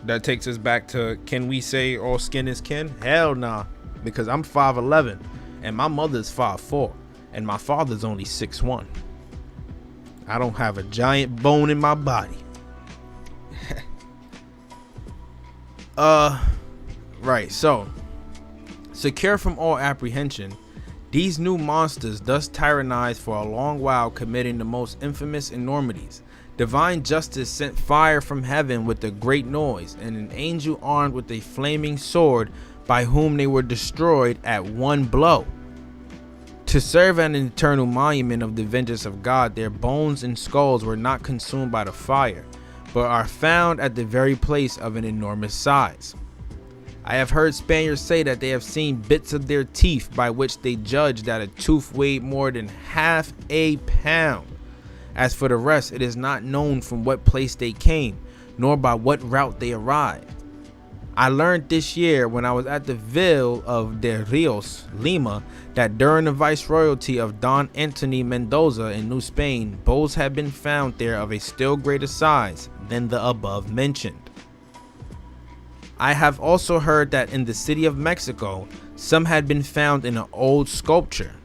that takes us back to, can we say all skin is kin? Hell nah. Because I'm 5'11" and my mother's 5'4" and my father's only 6'1". I don't have a giant bone in my body. Right, so secure from all apprehension, these new monsters thus tyrannized for a long while, committing the most infamous enormities. Divine justice sent fire from heaven with a great noise, and an angel armed with a flaming sword, by whom they were destroyed at one blow. To serve an eternal monument of the vengeance of God, their bones and skulls were not consumed by the fire, but are found at the very place of an enormous size. I have heard Spaniards say that they have seen bits of their teeth, by which they judged that a tooth weighed more than half a pound. As for the rest, it is not known from what place they came, nor by what route they arrived. I learned this year when I was at the Ville of de Rios, Lima, that during the viceroyalty of Don Anthony Mendoza in New Spain, bowls had been found there of a still greater size than the above mentioned. I have also heard that in the city of Mexico, some had been found in an old sculpture,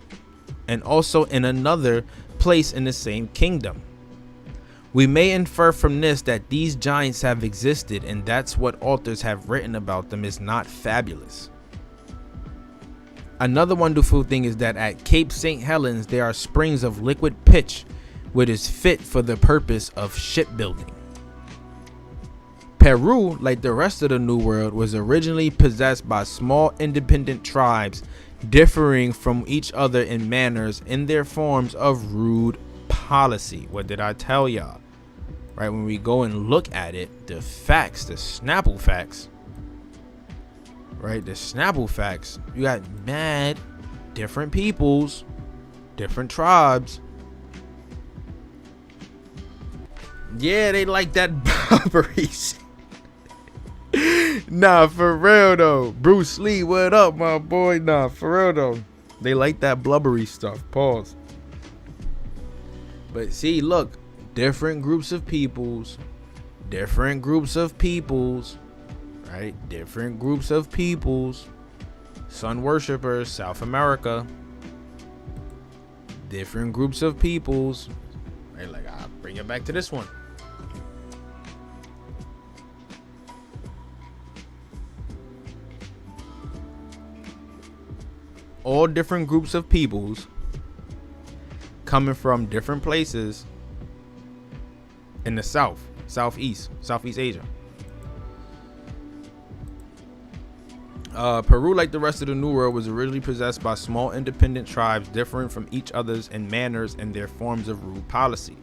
and also in another place in the same kingdom. We may infer from this that these giants have existed, and that's what authors have written about them is not fabulous. Another wonderful thing is that at Cape St. Helens there are springs of liquid pitch, which is fit for the purpose of shipbuilding. Peru, like the rest of the New World, was originally possessed by small independent tribes, differing from each other in manners in their forms of rude policy. What did I tell y'all? Right, when we go and look at it, the facts, the Snapple facts, right, the Snapple facts, you got mad different peoples, different tribes. Yeah, they like that robbery. Nah, for real though. Bruce Lee, what up, my boy? Nah, for real though. They like that blubbery stuff. Pause. But see, look, different groups of peoples, right? Different groups of peoples. Sun worshippers, South America. Different groups of peoples. Right, like I'll bring it back to this one. All different groups of peoples coming from different places in the Southeast Asia. Peru, like the rest of the New World, was originally possessed by small independent tribes differing from each other's in manners and their forms of rude policy.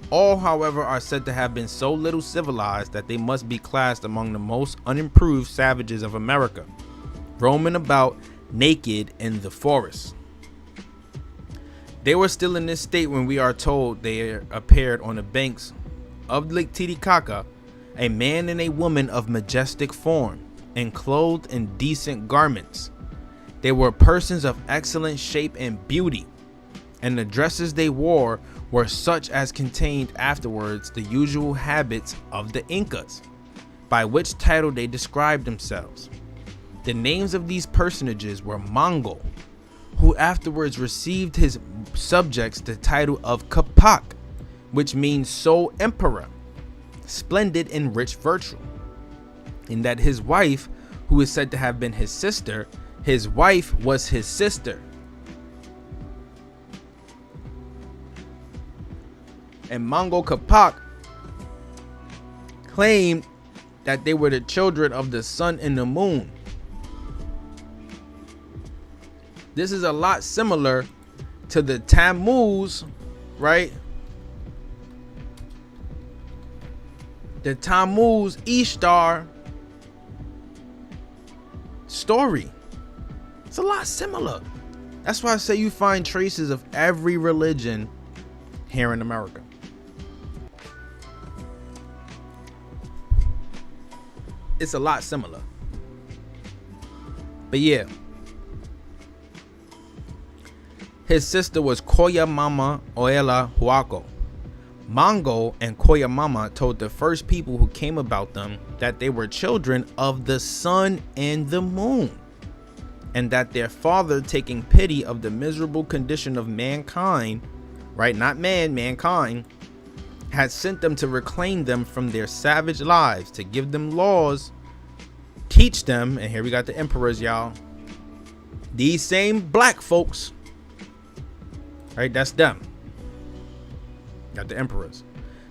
All, however, are said to have been so little civilized that they must be classed among the most unimproved savages of America, roaming about naked in the forest. They were still in this state when we are told they appeared on the banks of Lake Titicaca, a man and a woman of majestic form, and clothed in decent garments. They were persons of excellent shape and beauty, and the dresses they wore were such as contained afterwards the usual habits of the Incas, by which title they described themselves. The names of these personages were Mongol, who afterwards received his subjects the title of Capac, which means sole emperor, splendid and rich virtue, in that his wife, who is said to have been his sister, his wife was his sister. And Mongol Capac claimed that they were the children of the sun and the moon. This is a lot similar to the Tammuz, right? The Tammuz Ishtar story. It's a lot similar. That's why I say you find traces of every religion here in America. It's a lot similar. But yeah. His sister was Koya Mama Oela Huaco. Mongol and Koya Mama told the first people who came about them that they were children of the sun and the moon, and that their father, taking pity of the miserable condition of mankind, right, not man, mankind, had sent them to reclaim them from their savage lives, to give them laws, teach them, and here we got the emperors, y'all. These same black folks, right, that's them. Got the emperors.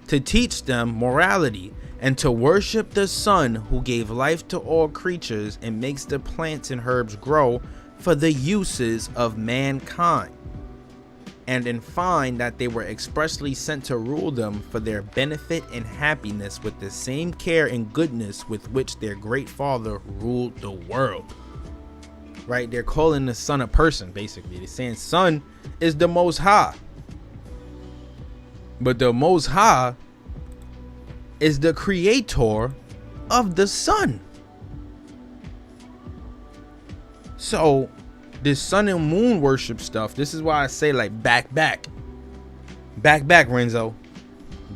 To teach them morality and to worship the sun, who gave life to all creatures and makes the plants and herbs grow for the uses of mankind. And in fine, that they were expressly sent to rule them for their benefit and happiness with the same care and goodness with which their great father ruled the world. Right? They're calling the sun a person, basically. They're saying sun is the Most High. But the Most High is the creator of the sun. So this sun and moon worship stuff, this is why I say, like, back, Renzo,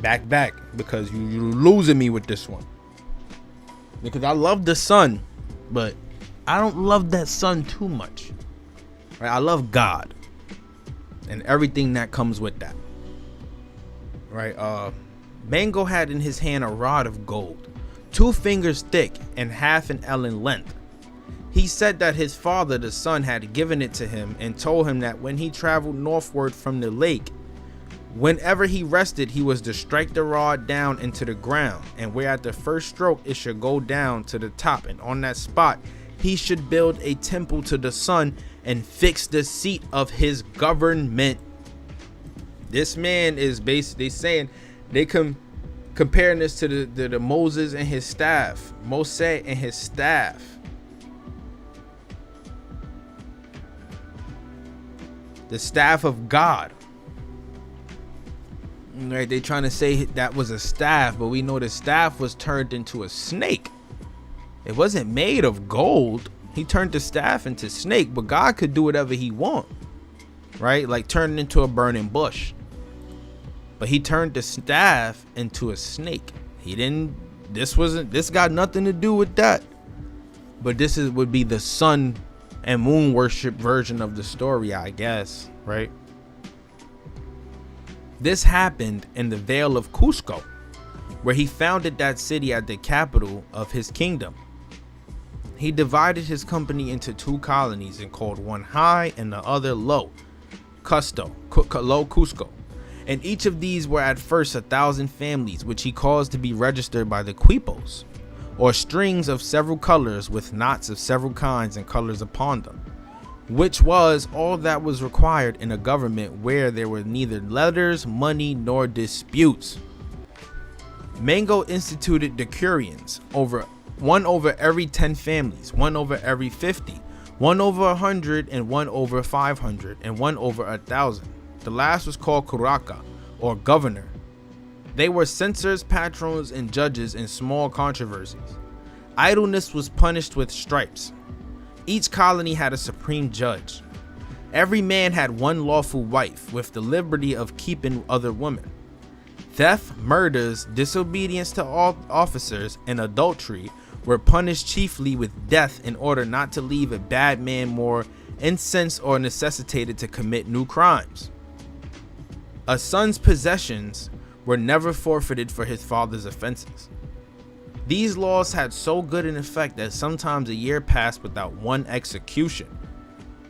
back, because you're losing me with this one. Because I love the sun, but I don't love that sun too much. Right? I love God and everything that comes with that. Right? Mango had in his hand a rod of gold, 2 fingers thick and half an ell in length. He said that his father, the sun, had given it to him and told him that when he traveled northward from the lake, whenever he rested, he was to strike the rod down into the ground, and where at the first stroke it should go down to the top, and on that spot he should build a temple to the sun and fix the seat of his government. This man is basically saying, they comparing this to the Moses and his staff, Moses and his staff. The staff of God. Right? They trying to say that was a staff, but we know the staff was turned into a snake. It wasn't made of gold. He turned the staff into snake, but God could do whatever he want. Right? Like turn it into a burning bush. But he turned the staff into a snake. He didn't, this got nothing to do with that. But this would be the sun and moon worship version of the story, I guess, right? This happened in the Vale of Cusco, where he founded that city as the capital of his kingdom. He divided his company into 2 colonies and called one high and the other low, Cusco. And each of these were at first 1,000 families, which he caused to be registered by the quipos, or strings of several colors with knots of several kinds and colors upon them, which was all that was required in a government where there were neither letters, money, nor disputes. Mango instituted decurions, one over every 10 families, one over every 50, one over 100, and one over 500, and one over 1,000. The last was called Curaca, or governor. They were censors, patrons, and judges in small controversies. Idleness was punished with stripes. Each colony had a supreme judge. Every man had one lawful wife, with the liberty of keeping other women. Theft, murders, disobedience to all officers, and adultery were punished chiefly with death, in order not to leave a bad man more incensed or necessitated to commit new crimes. A son's possessions were never forfeited for his father's offenses. These laws had so good an effect that sometimes a year passed without one execution.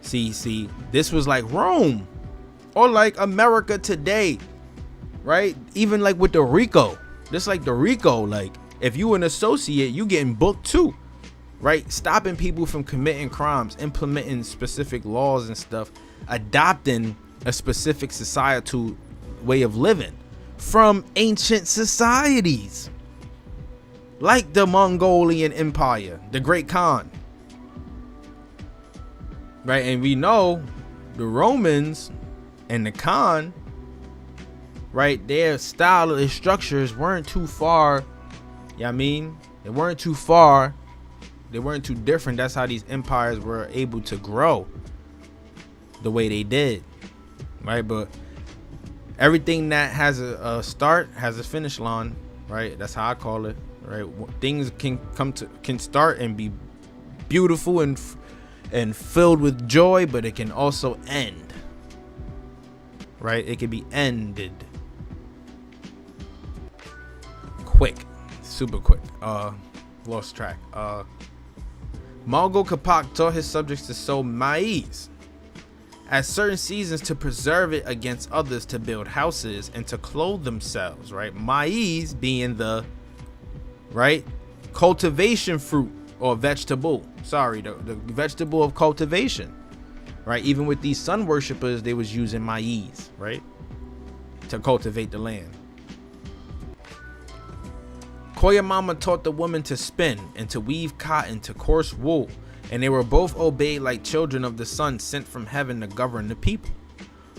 See, this was like Rome, or like America today, right? Even like with the RICO, just like the RICO, like If you an associate, you getting booked too, right? Stopping people from committing crimes, implementing specific laws and stuff, adopting a specific societal way of living from ancient societies like the Mongolian Empire, the Great Khan, right? And we know the Romans and the Khan, right, their style, their structures weren't too far. Yeah, I mean, they weren't too far. They weren't too different. That's how these empires were able to grow the way they did, right? But everything that has a start has a finish line, right? That's how I call it, right? Things can start and be beautiful and filled with joy, but it can also end, right? It can be ended quick, super quick. Lost track. Mongol Capac taught his subjects to sow maize at certain seasons to preserve it against others, to build houses and to clothe themselves, right? Maize being the, right, cultivation fruit or vegetable. Sorry, the vegetable of cultivation, right? Even with these sun worshippers, they was using maize, right, to cultivate the land. Koyamama taught the women to spin and to weave cotton to coarse wool, and they were both obeyed like children of the sun sent from heaven to govern the people.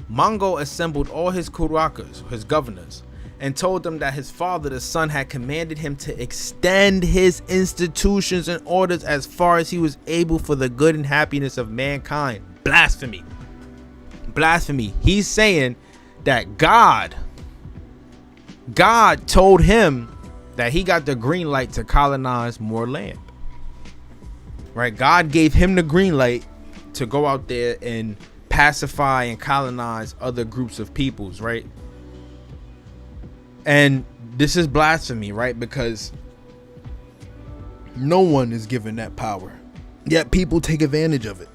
Mongol assembled all his kurakas, his governors, and told them that his father, the sun, had commanded him to extend his institutions and orders as far as he was able for the good and happiness of mankind. Blasphemy. Blasphemy. He's saying that God told him that he got the green light to colonize more land, right? God gave him the green light to go out there and pacify and colonize other groups of peoples, right? And this is blasphemy, right? Because no one is given that power, yet people take advantage of it.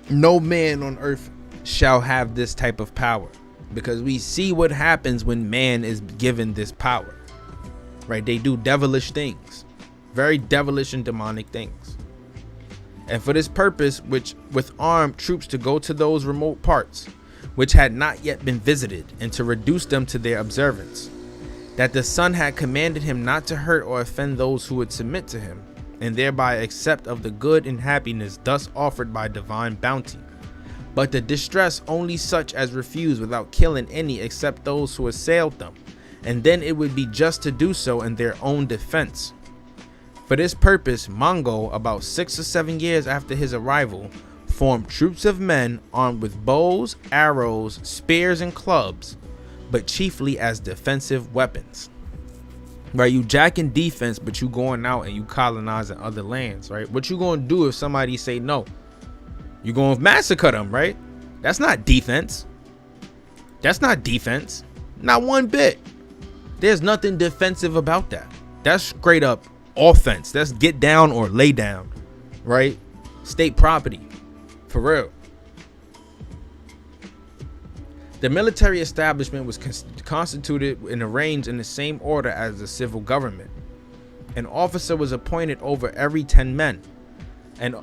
No man on earth shall have this type of power, because we see what happens when man is given this power, right? They do devilish things, very devilish and demonic things. And for this purpose, with armed troops to go to those remote parts which had not yet been visited, and to reduce them to their observance, that the sun had commanded him not to hurt or offend those who would submit to him, and thereby accept of the good and happiness thus offered by divine bounty, but to distress only such as refuse without killing any except those who assailed them, and then it would be just to do so in their own defense. For this purpose, Mongol, about 6 or 7 years after his arrival, formed troops of men armed with bows, arrows, spears, and clubs, but chiefly as defensive weapons. Right, you jacking defense, but you going out and you colonizing other lands, right? What you gonna do if somebody say no? You gonna massacre them, right? That's not defense. That's not defense. Not one bit. There's nothing defensive about that. That's straight up offense. That's get down or lay down, right? State property, for real. The military establishment was constituted and arranged in the same order as the civil government. An officer was appointed over every 10 men, and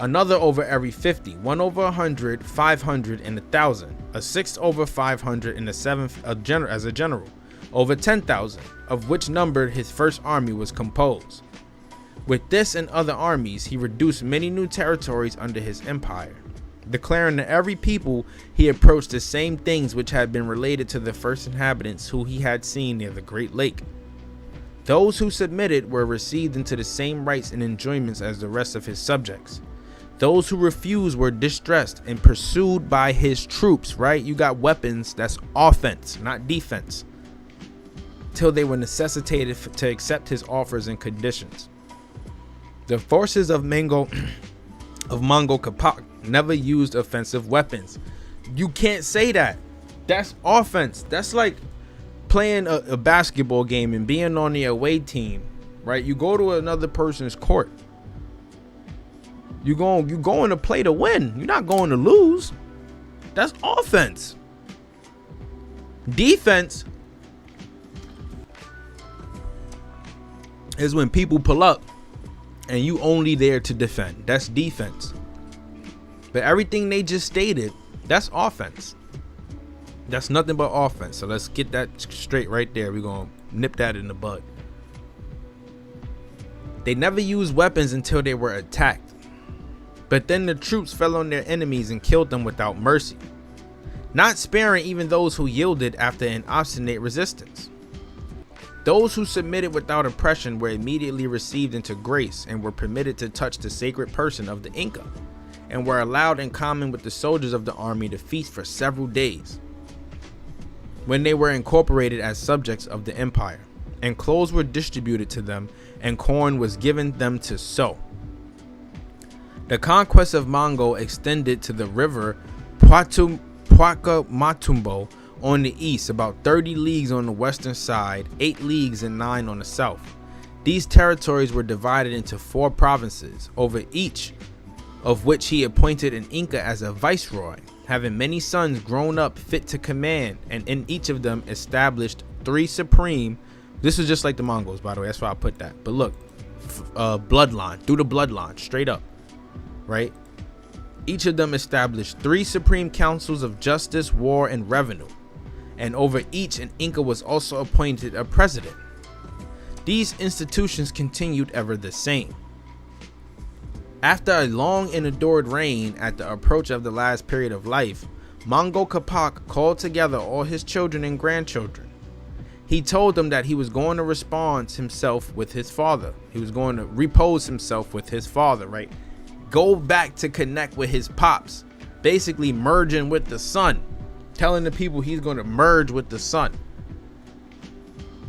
another over every 50, one over 100, 500, and 1,000, a sixth over 500, and a seventh as a general, over 10,000, of which number his first army was composed. With this and other armies, he reduced many new territories under his empire, declaring to every people he approached the same things which had been related to the first inhabitants who he had seen near the Great Lake. Those who submitted were received into the same rights and enjoyments as the rest of his subjects. Those who refused were distressed and pursued by his troops, right? You got weapons, that's offense, not defense, till they were necessitated to accept his offers and conditions. The forces of Mongol Capac never used offensive weapons. You can't say that. That's offense. That's like playing a basketball game and being on the away team, right? You go to another person's court. You going to play to win. You're not going to lose. That's offense. Defense is when people pull up and you only there to defend. That's defense. But everything they just stated, that's offense. That's nothing but offense. So let's get that straight right there. We're going to nip that in the bud. They never used weapons until they were attacked. But then the troops fell on their enemies and killed them without mercy, not sparing even those who yielded after an obstinate resistance. Those who submitted without oppression were immediately received into grace and were permitted to touch the sacred person of the Inca, and were allowed in common with the soldiers of the army to feast for several days, when they were incorporated as subjects of the empire, and clothes were distributed to them, and corn was given them to sow. The conquest of Mongol extended to the river Puacamatumbo on the east, about 30 leagues on the western side, 8 leagues and 9 on the south. These territories were divided into 4 provinces, over each of which he appointed an Inca as a viceroy, having many sons grown up fit to command, and in each of them established 3 supreme. This is just like the Mongols, by the way, that's why I put that. But look, bloodline, through the bloodline, straight up, right? Each of them established 3 supreme councils of justice, war, and revenue, and over each an Inca was also appointed a president. These institutions continued ever the same. After a long and adored reign, at the approach of the last period of life, Mongol Capac called together all his children and grandchildren. He told them that he was going to respond himself with his father. He was going to repose himself with his father, right? Go back to connect with his pops, basically merging with the son, telling the people he's going to merge with the son.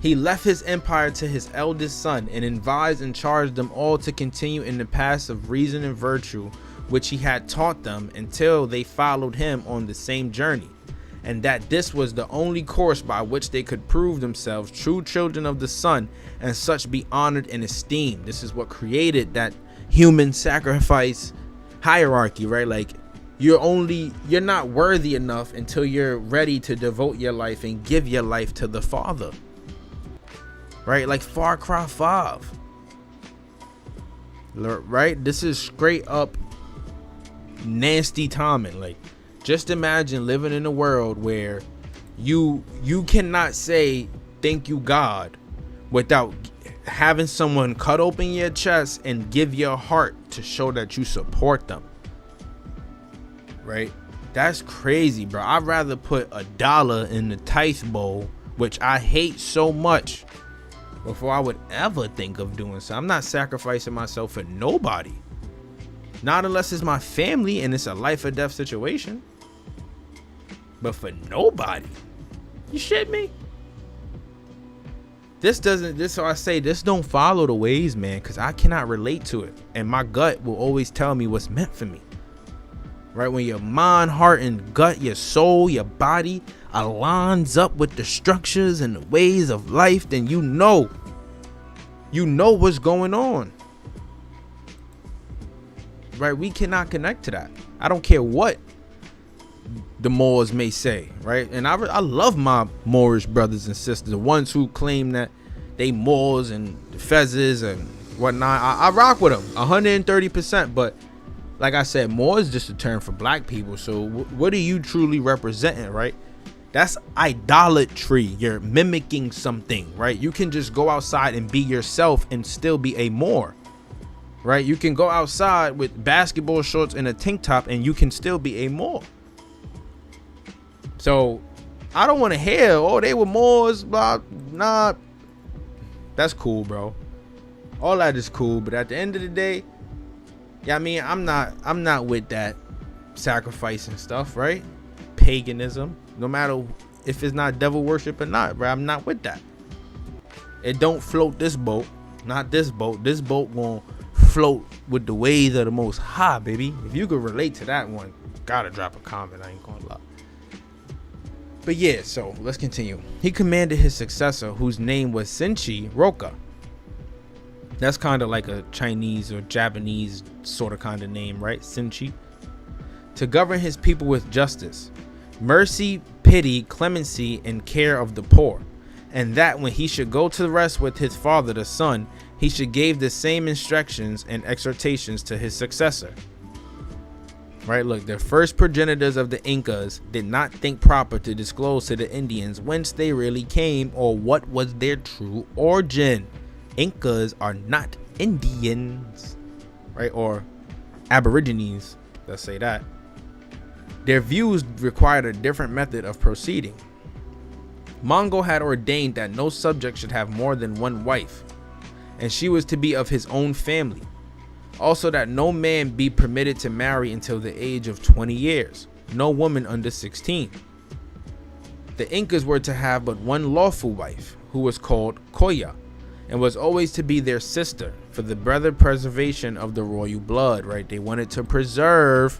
He left his empire to his eldest son and advised and charged them all to continue in the paths of reason and virtue which he had taught them until they followed him on the same journey, and that this was the only course by which they could prove themselves true children of the sun and such be honored and esteemed. This is what created that human sacrifice hierarchy, right? Like you're not worthy enough until you're ready to devote your life and give your life to the Father, right? Like Far Cry 5, right? This is straight up nasty timing. Like, just imagine living in a world where you cannot say thank you God without having someone cut open your chest and give your heart to show that you support them, right? That's crazy, bro. I'd rather put $1 in the tithe bowl, which I hate so much, before I would ever think of doing so. I'm not sacrificing myself for nobody, not unless it's my family and it's a life or death situation. But for nobody, you shit me? So I say this don't follow the ways, man, because I cannot relate to it, and my gut will always tell me what's meant for me, right? When your mind, heart, and gut, your soul, your body aligns up with the structures and the ways of life, then you know what's going on, right? We cannot connect to that. I don't care what the Moors may say, right? And I love my Moorish brothers and sisters, the ones who claim that they Moors and Fezzes and whatnot. I rock with them 130%. But like I said, Moor is just a term for black people. So what are you truly representing, right? That's idolatry. You're mimicking something, right? You can just go outside and be yourself and still be a Moor, right? You can go outside with basketball shorts and a tank top and you can still be a Moor. So I don't want to hear, oh, they were Moors, blah, nah. That's cool, bro. All that is cool, but at the end of the day, yeah, I mean, I'm not with that sacrificing stuff, right? Paganism, no matter if it's not devil worship or not, bro. I'm not with that. It don't float this boat, not this boat. This boat won't float with the waves of the Most High, baby. If you could relate to that one, gotta drop a comment. I ain't gonna lie. But yeah, so let's continue. He commanded his successor, whose name was Senchi Roka. That's kind of like a Chinese or Japanese sort of kind of name, right? Senchi. To govern his people with justice, mercy, pity, clemency, and care of the poor. And that when he should go to rest with his father, the sun, he should give the same instructions and exhortations to his successor. Right, look, the first progenitors of the Incas did not think proper to disclose to the Indians whence they really came or what was their true origin. Incas are not Indians, right, or Aborigines, let's say that. Their views required a different method of proceeding. Mongol had ordained that no subject should have more than one wife, and she was to be of his own family. Also, that no man be permitted to marry until the age of 20 years, no woman under 16. The Incas were to have but one lawful wife, who was called Koya, and was always to be their sister, for the better preservation of the royal blood, right? They wanted to preserve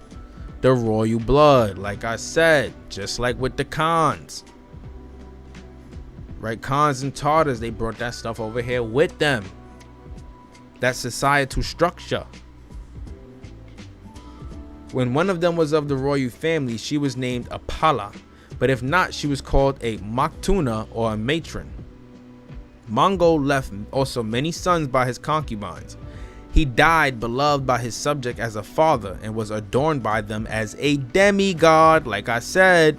the royal blood, like I said, just like with the Khans. Right, Khans and Tartars, they brought that stuff over here with them. That societal structure. When one of them was of the royal family, she was named a Pala, but if not, she was called a Maktuna or a matron. Mongol left also many sons by his concubines. He died beloved by his subject as a father and was adorned by them as a demigod, like I said.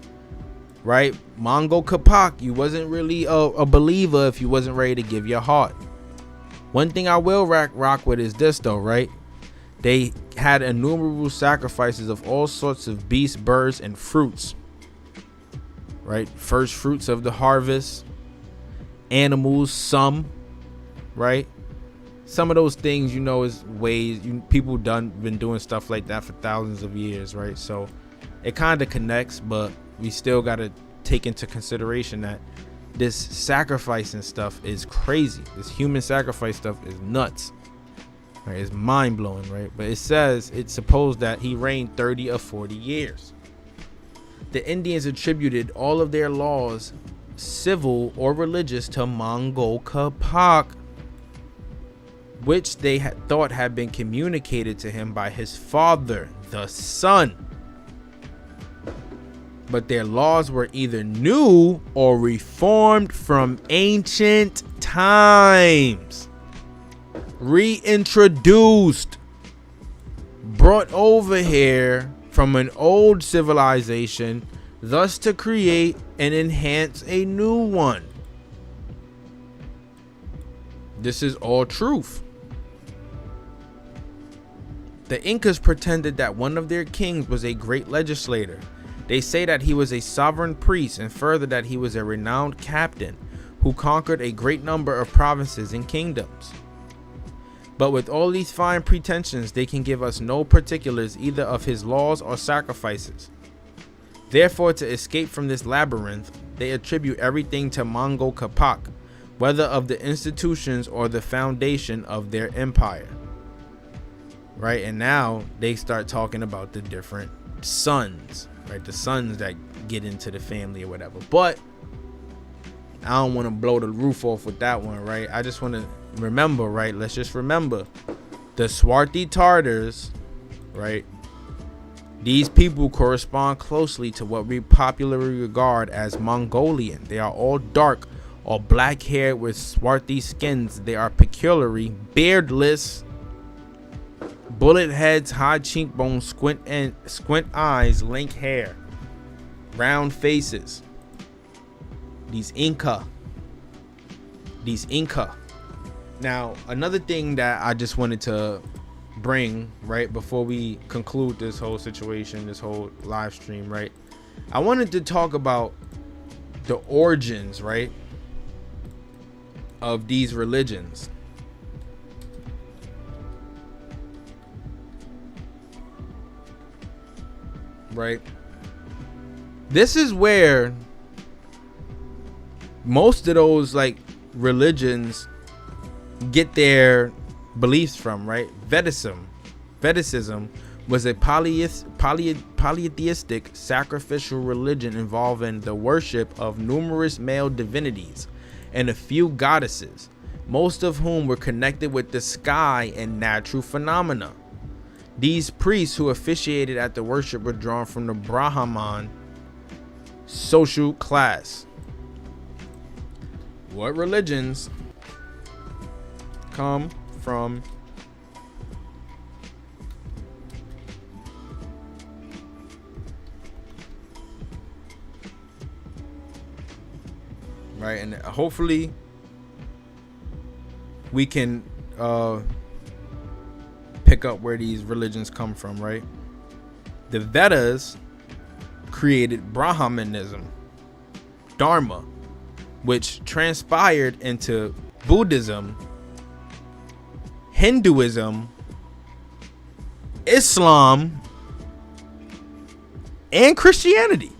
Right, Mongol Kapak, you wasn't really a believer if you wasn't ready to give your heart. One thing I will rock with is this though, right? They had innumerable sacrifices of all sorts of beasts, birds, and fruits. Right? First fruits of the harvest, animals, some, right? Some of those things, you know, is ways people been doing stuff like that for thousands of years, right? So it kind of connects, but we still got to take into consideration that this sacrificing stuff is crazy. This human sacrifice stuff is nuts, right? It's mind-blowing, right? But it says it's supposed that he reigned 30 or 40 years. The Indians attributed all of their laws, civil or religious, to Mongol Kapak, which they thought had been communicated to him by his father, the sun. But their laws were either new or reformed from ancient times, reintroduced, brought over here from an old civilization, thus to create and enhance a new one. This is all truth. The Incas pretended that one of their kings was a great legislator. They say that he was a sovereign priest, and further that he was a renowned captain who conquered a great number of provinces and kingdoms. But with all these fine pretensions, they can give us no particulars either of his laws or sacrifices. Therefore, to escape from this labyrinth, they attribute everything to Mongol Kapak, whether of the institutions or the foundation of their empire. Right, and now they start talking about the different sons, right? The sons that get into the family or whatever. But I don't want to blow the roof off with that one, right? I just want to remember, right? Let's just remember the Swarthy Tartars, right? These people correspond closely to what we popularly regard as Mongolian. They are all dark or black haired with swarthy skins. They are peculiarly beardless, bullet heads, high cheekbones, squint eyes, lank hair, round faces. These Inca. Now, another thing that I just wanted to bring right before we conclude this whole situation, this whole live stream, right? I wanted to talk about the origins, right, of these religions. Right? This is where most of those like religions get their beliefs from, right? Vedicism was a polytheistic sacrificial religion involving the worship of numerous male divinities and a few goddesses, most of whom were connected with the sky and natural phenomena. These priests who officiated at the worship were drawn from the Brahman social class. What religions come from right, and hopefully we can pick up where these religions come from, right? The Vedas created Brahmanism, Dharma, which transpired into Buddhism, Hinduism, Islam, and Christianity.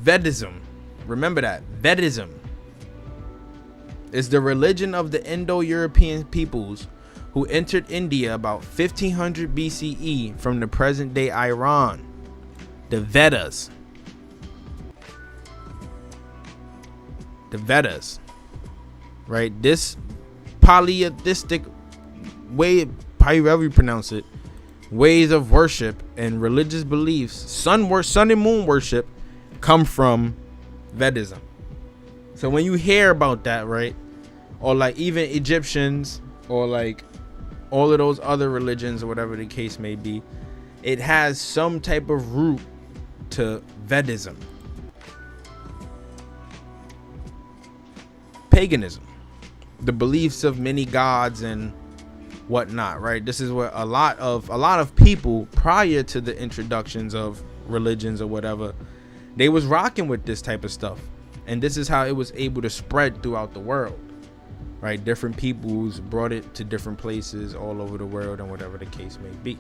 Vedism, remember that, Vedism is the religion of the Indo-European peoples who entered India about 1500 BCE from the present-day Iran. The Vedas. The Vedas. Right? This polytheistic way, however you pronounce it, ways of worship and religious beliefs, sun and moon worship, come from Vedism. So when you hear about that, right, or like even Egyptians, or like all of those other religions, or whatever the case may be, it has some type of root to Vedism. Paganism, the beliefs of many gods and whatnot, right? This is where a lot of people prior to the introductions of religions or whatever, they was rocking with this type of stuff, and this is how it was able to spread throughout the world, right? Different peoples brought it to different places all over the world, and whatever the case may be.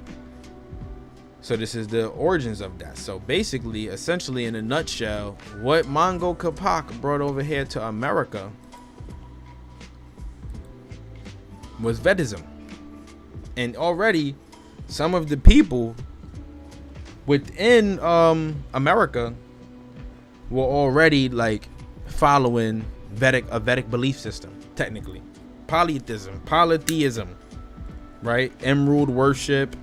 So this is the origins of that. So basically, essentially, in a nutshell, what Mongol Capac brought over here to America was Vedism. And already some of the people within America were already like following a Vedic belief system, technically. Polytheism, right? Emerald worship,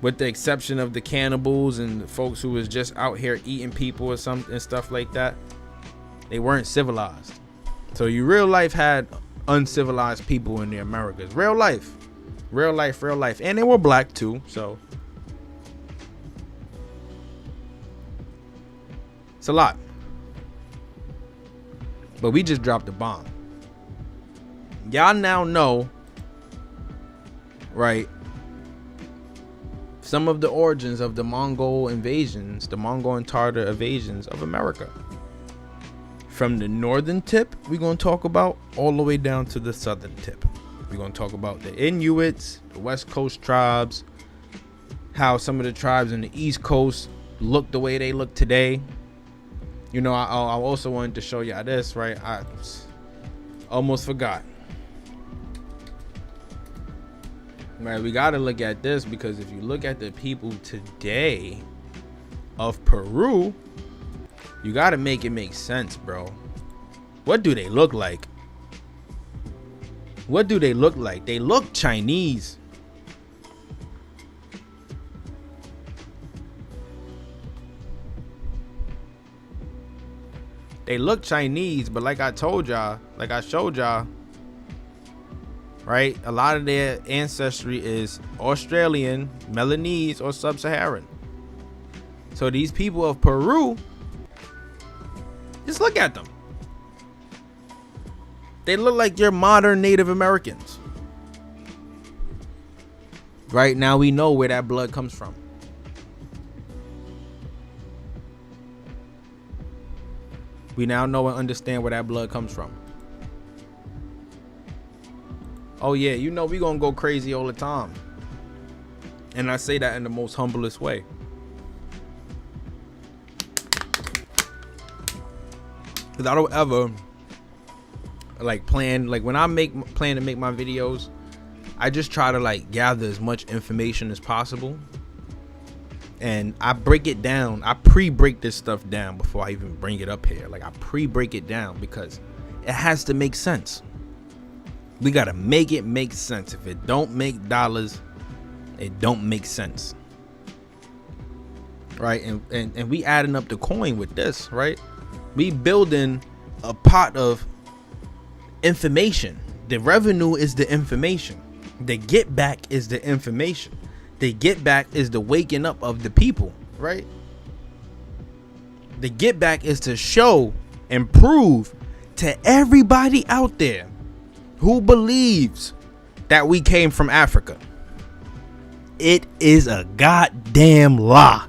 with the exception of the cannibals and the folks who was just out here eating people or something and stuff like that. They weren't civilized. So you real life had uncivilized people in the Americas. Real life. And they were black too, so it's a lot. But we just dropped a bomb. Y'all now know, right, some of the origins of the Mongol invasions, the Mongol and Tarter invasions of America. From the northern tip, we're going to talk about, all the way down to the southern tip. We're going to talk about the Inuits, the West Coast tribes, how some of the tribes in the East Coast look the way they look today. You know, I also wanted to show y'all this, right? I almost forgot. Right, we got to look at this, because if you look at the people today of Peru, you got to make it make sense, bro. What do they look like? What do they look like? They look Chinese. They look Chinese, but like I told y'all, like I showed y'all, right? A lot of their ancestry is Australian, Melanese, or Sub-Saharan. So these people of Peru, just look at them. They look like your modern Native Americans. Right now we know where that blood comes from. We now know and understand where that blood comes from. Oh yeah, you know we gonna go crazy all the time. And I say that in the most humblest way. Cause I don't ever like plan, like when I plan to make my videos, I just try to like gather as much information as possible. And I break it down. I pre-break this stuff down before I even bring it up here. Like I pre-break it down because it has to make sense. We gotta make it make sense. If it don't make dollars, it don't make sense. Right? And we adding up the coin with this, right? We building a pot of information. The revenue is the information. The get back is the information. The get back is the waking up of the people, right? The get back is to show and prove to everybody out there who believes that we came from Africa. It is a goddamn lie.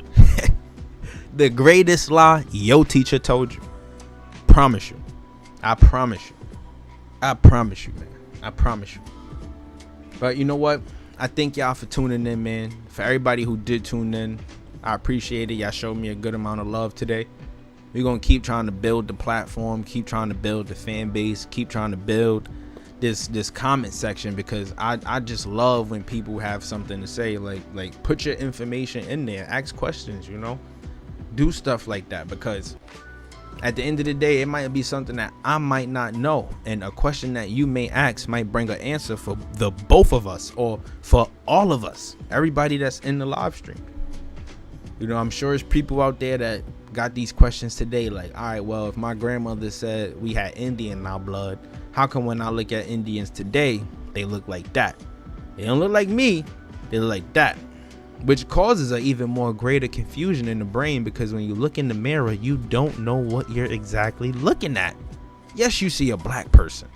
The greatest lie your teacher told you. Promise you. I promise you. I promise you, man. I promise you. But you know what? I thank y'all for tuning in, man. For everybody who did tune in, I appreciate it. Y'all showed me a good amount of love today. We're going to keep trying to build the platform, keep trying to build the fan base, keep trying to build this comment section, because I just love when people have something to say. Like put your information in there, ask questions, you know, do stuff like that, because at the end of the day, it might be something that I might not know, and a question that you may ask might bring an answer for the both of us, or for all of us, everybody that's in the live stream. You know, I'm sure there's people out there that got these questions today, like, all right, well, if my grandmother said we had Indian in our blood, how come when I look at Indians today, they look like that? They don't look like me, they look like that. Which causes an even more greater confusion in the brain, because when you look in the mirror, you don't know what you're exactly looking at. Yes, you see a black person.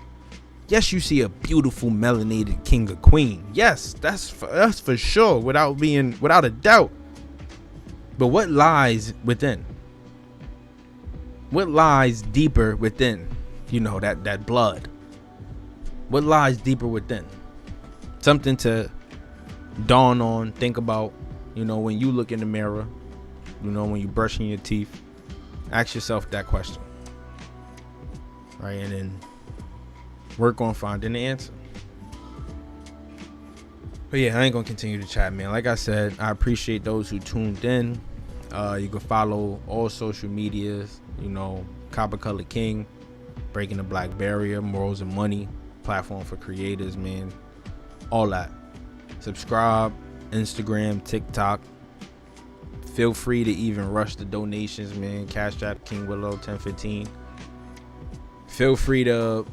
Yes, you see a beautiful melanated king or queen. Yes, that's for sure, without a doubt. But what lies within? What lies deeper within? You know, that blood. What lies deeper within? Something to dawn on, think about, you know, when you look in the mirror, you know, when you brushing your teeth, ask yourself that question, right? And then work on finding the answer. But yeah, I ain't gonna continue to chat, man. Like I said, I appreciate those who tuned in. You can follow all social medias, you know, Copper Color King, Breaking the Black Barrier, Morals and Money, platform for creators, man, all that. Subscribe, Instagram, TikTok. Feel free to even rush the donations, man. Cash App King Willow 1015. Feel free to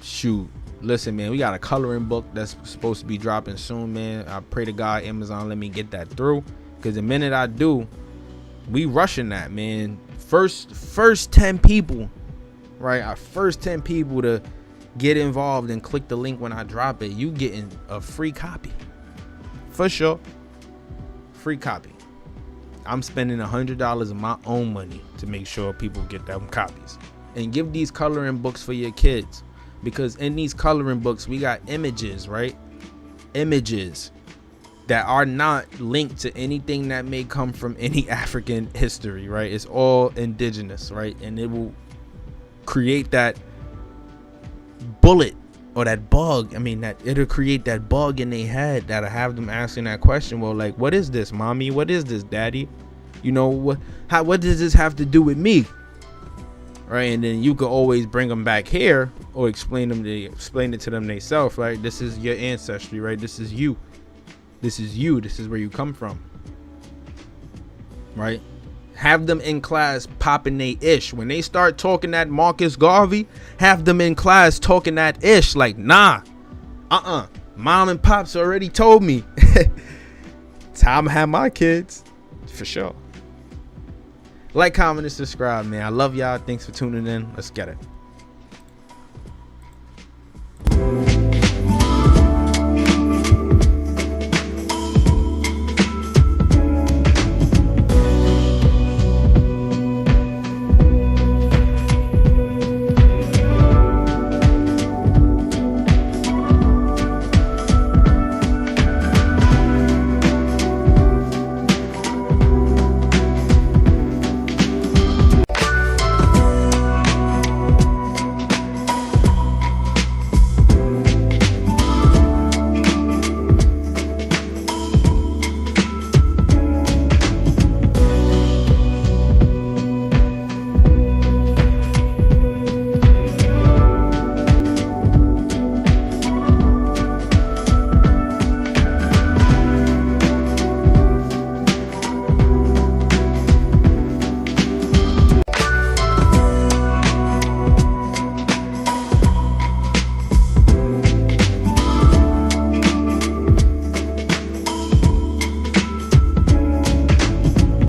shoot. Listen, man, we got a coloring book that's supposed to be dropping soon, man. I pray to God Amazon let me get that through, because the minute I do, we rushing that, man. First 10 people, right? Our first 10 people to get involved and click the link when I drop it, you getting a free copy. For sure. Free copy. I'm spending $100 of my own money to make sure people get them copies. And give these coloring books for your kids, because in these coloring books we got images, right? Images that are not linked to anything that may come from any African history, right? It's all indigenous, right? And it will create that bullet or that bug. I mean, that it'll create that bug in their head that'll have them asking that question. Well, like, what is this, mommy? What is this, daddy? You know, what does this have to do with me? Right? And then you could always bring them back here, or explain it to them themselves, right? This is your ancestry, right? This is you. This is you. This is where you come from, right? Have them in class popping they ish. When they start talking that Marcus Garvey, have them in class talking that ish. Like, nah, mom and pops already told me. Time to have my kids, for sure. Like, comment, and subscribe, man. I love y'all. Thanks for tuning in. Let's get it.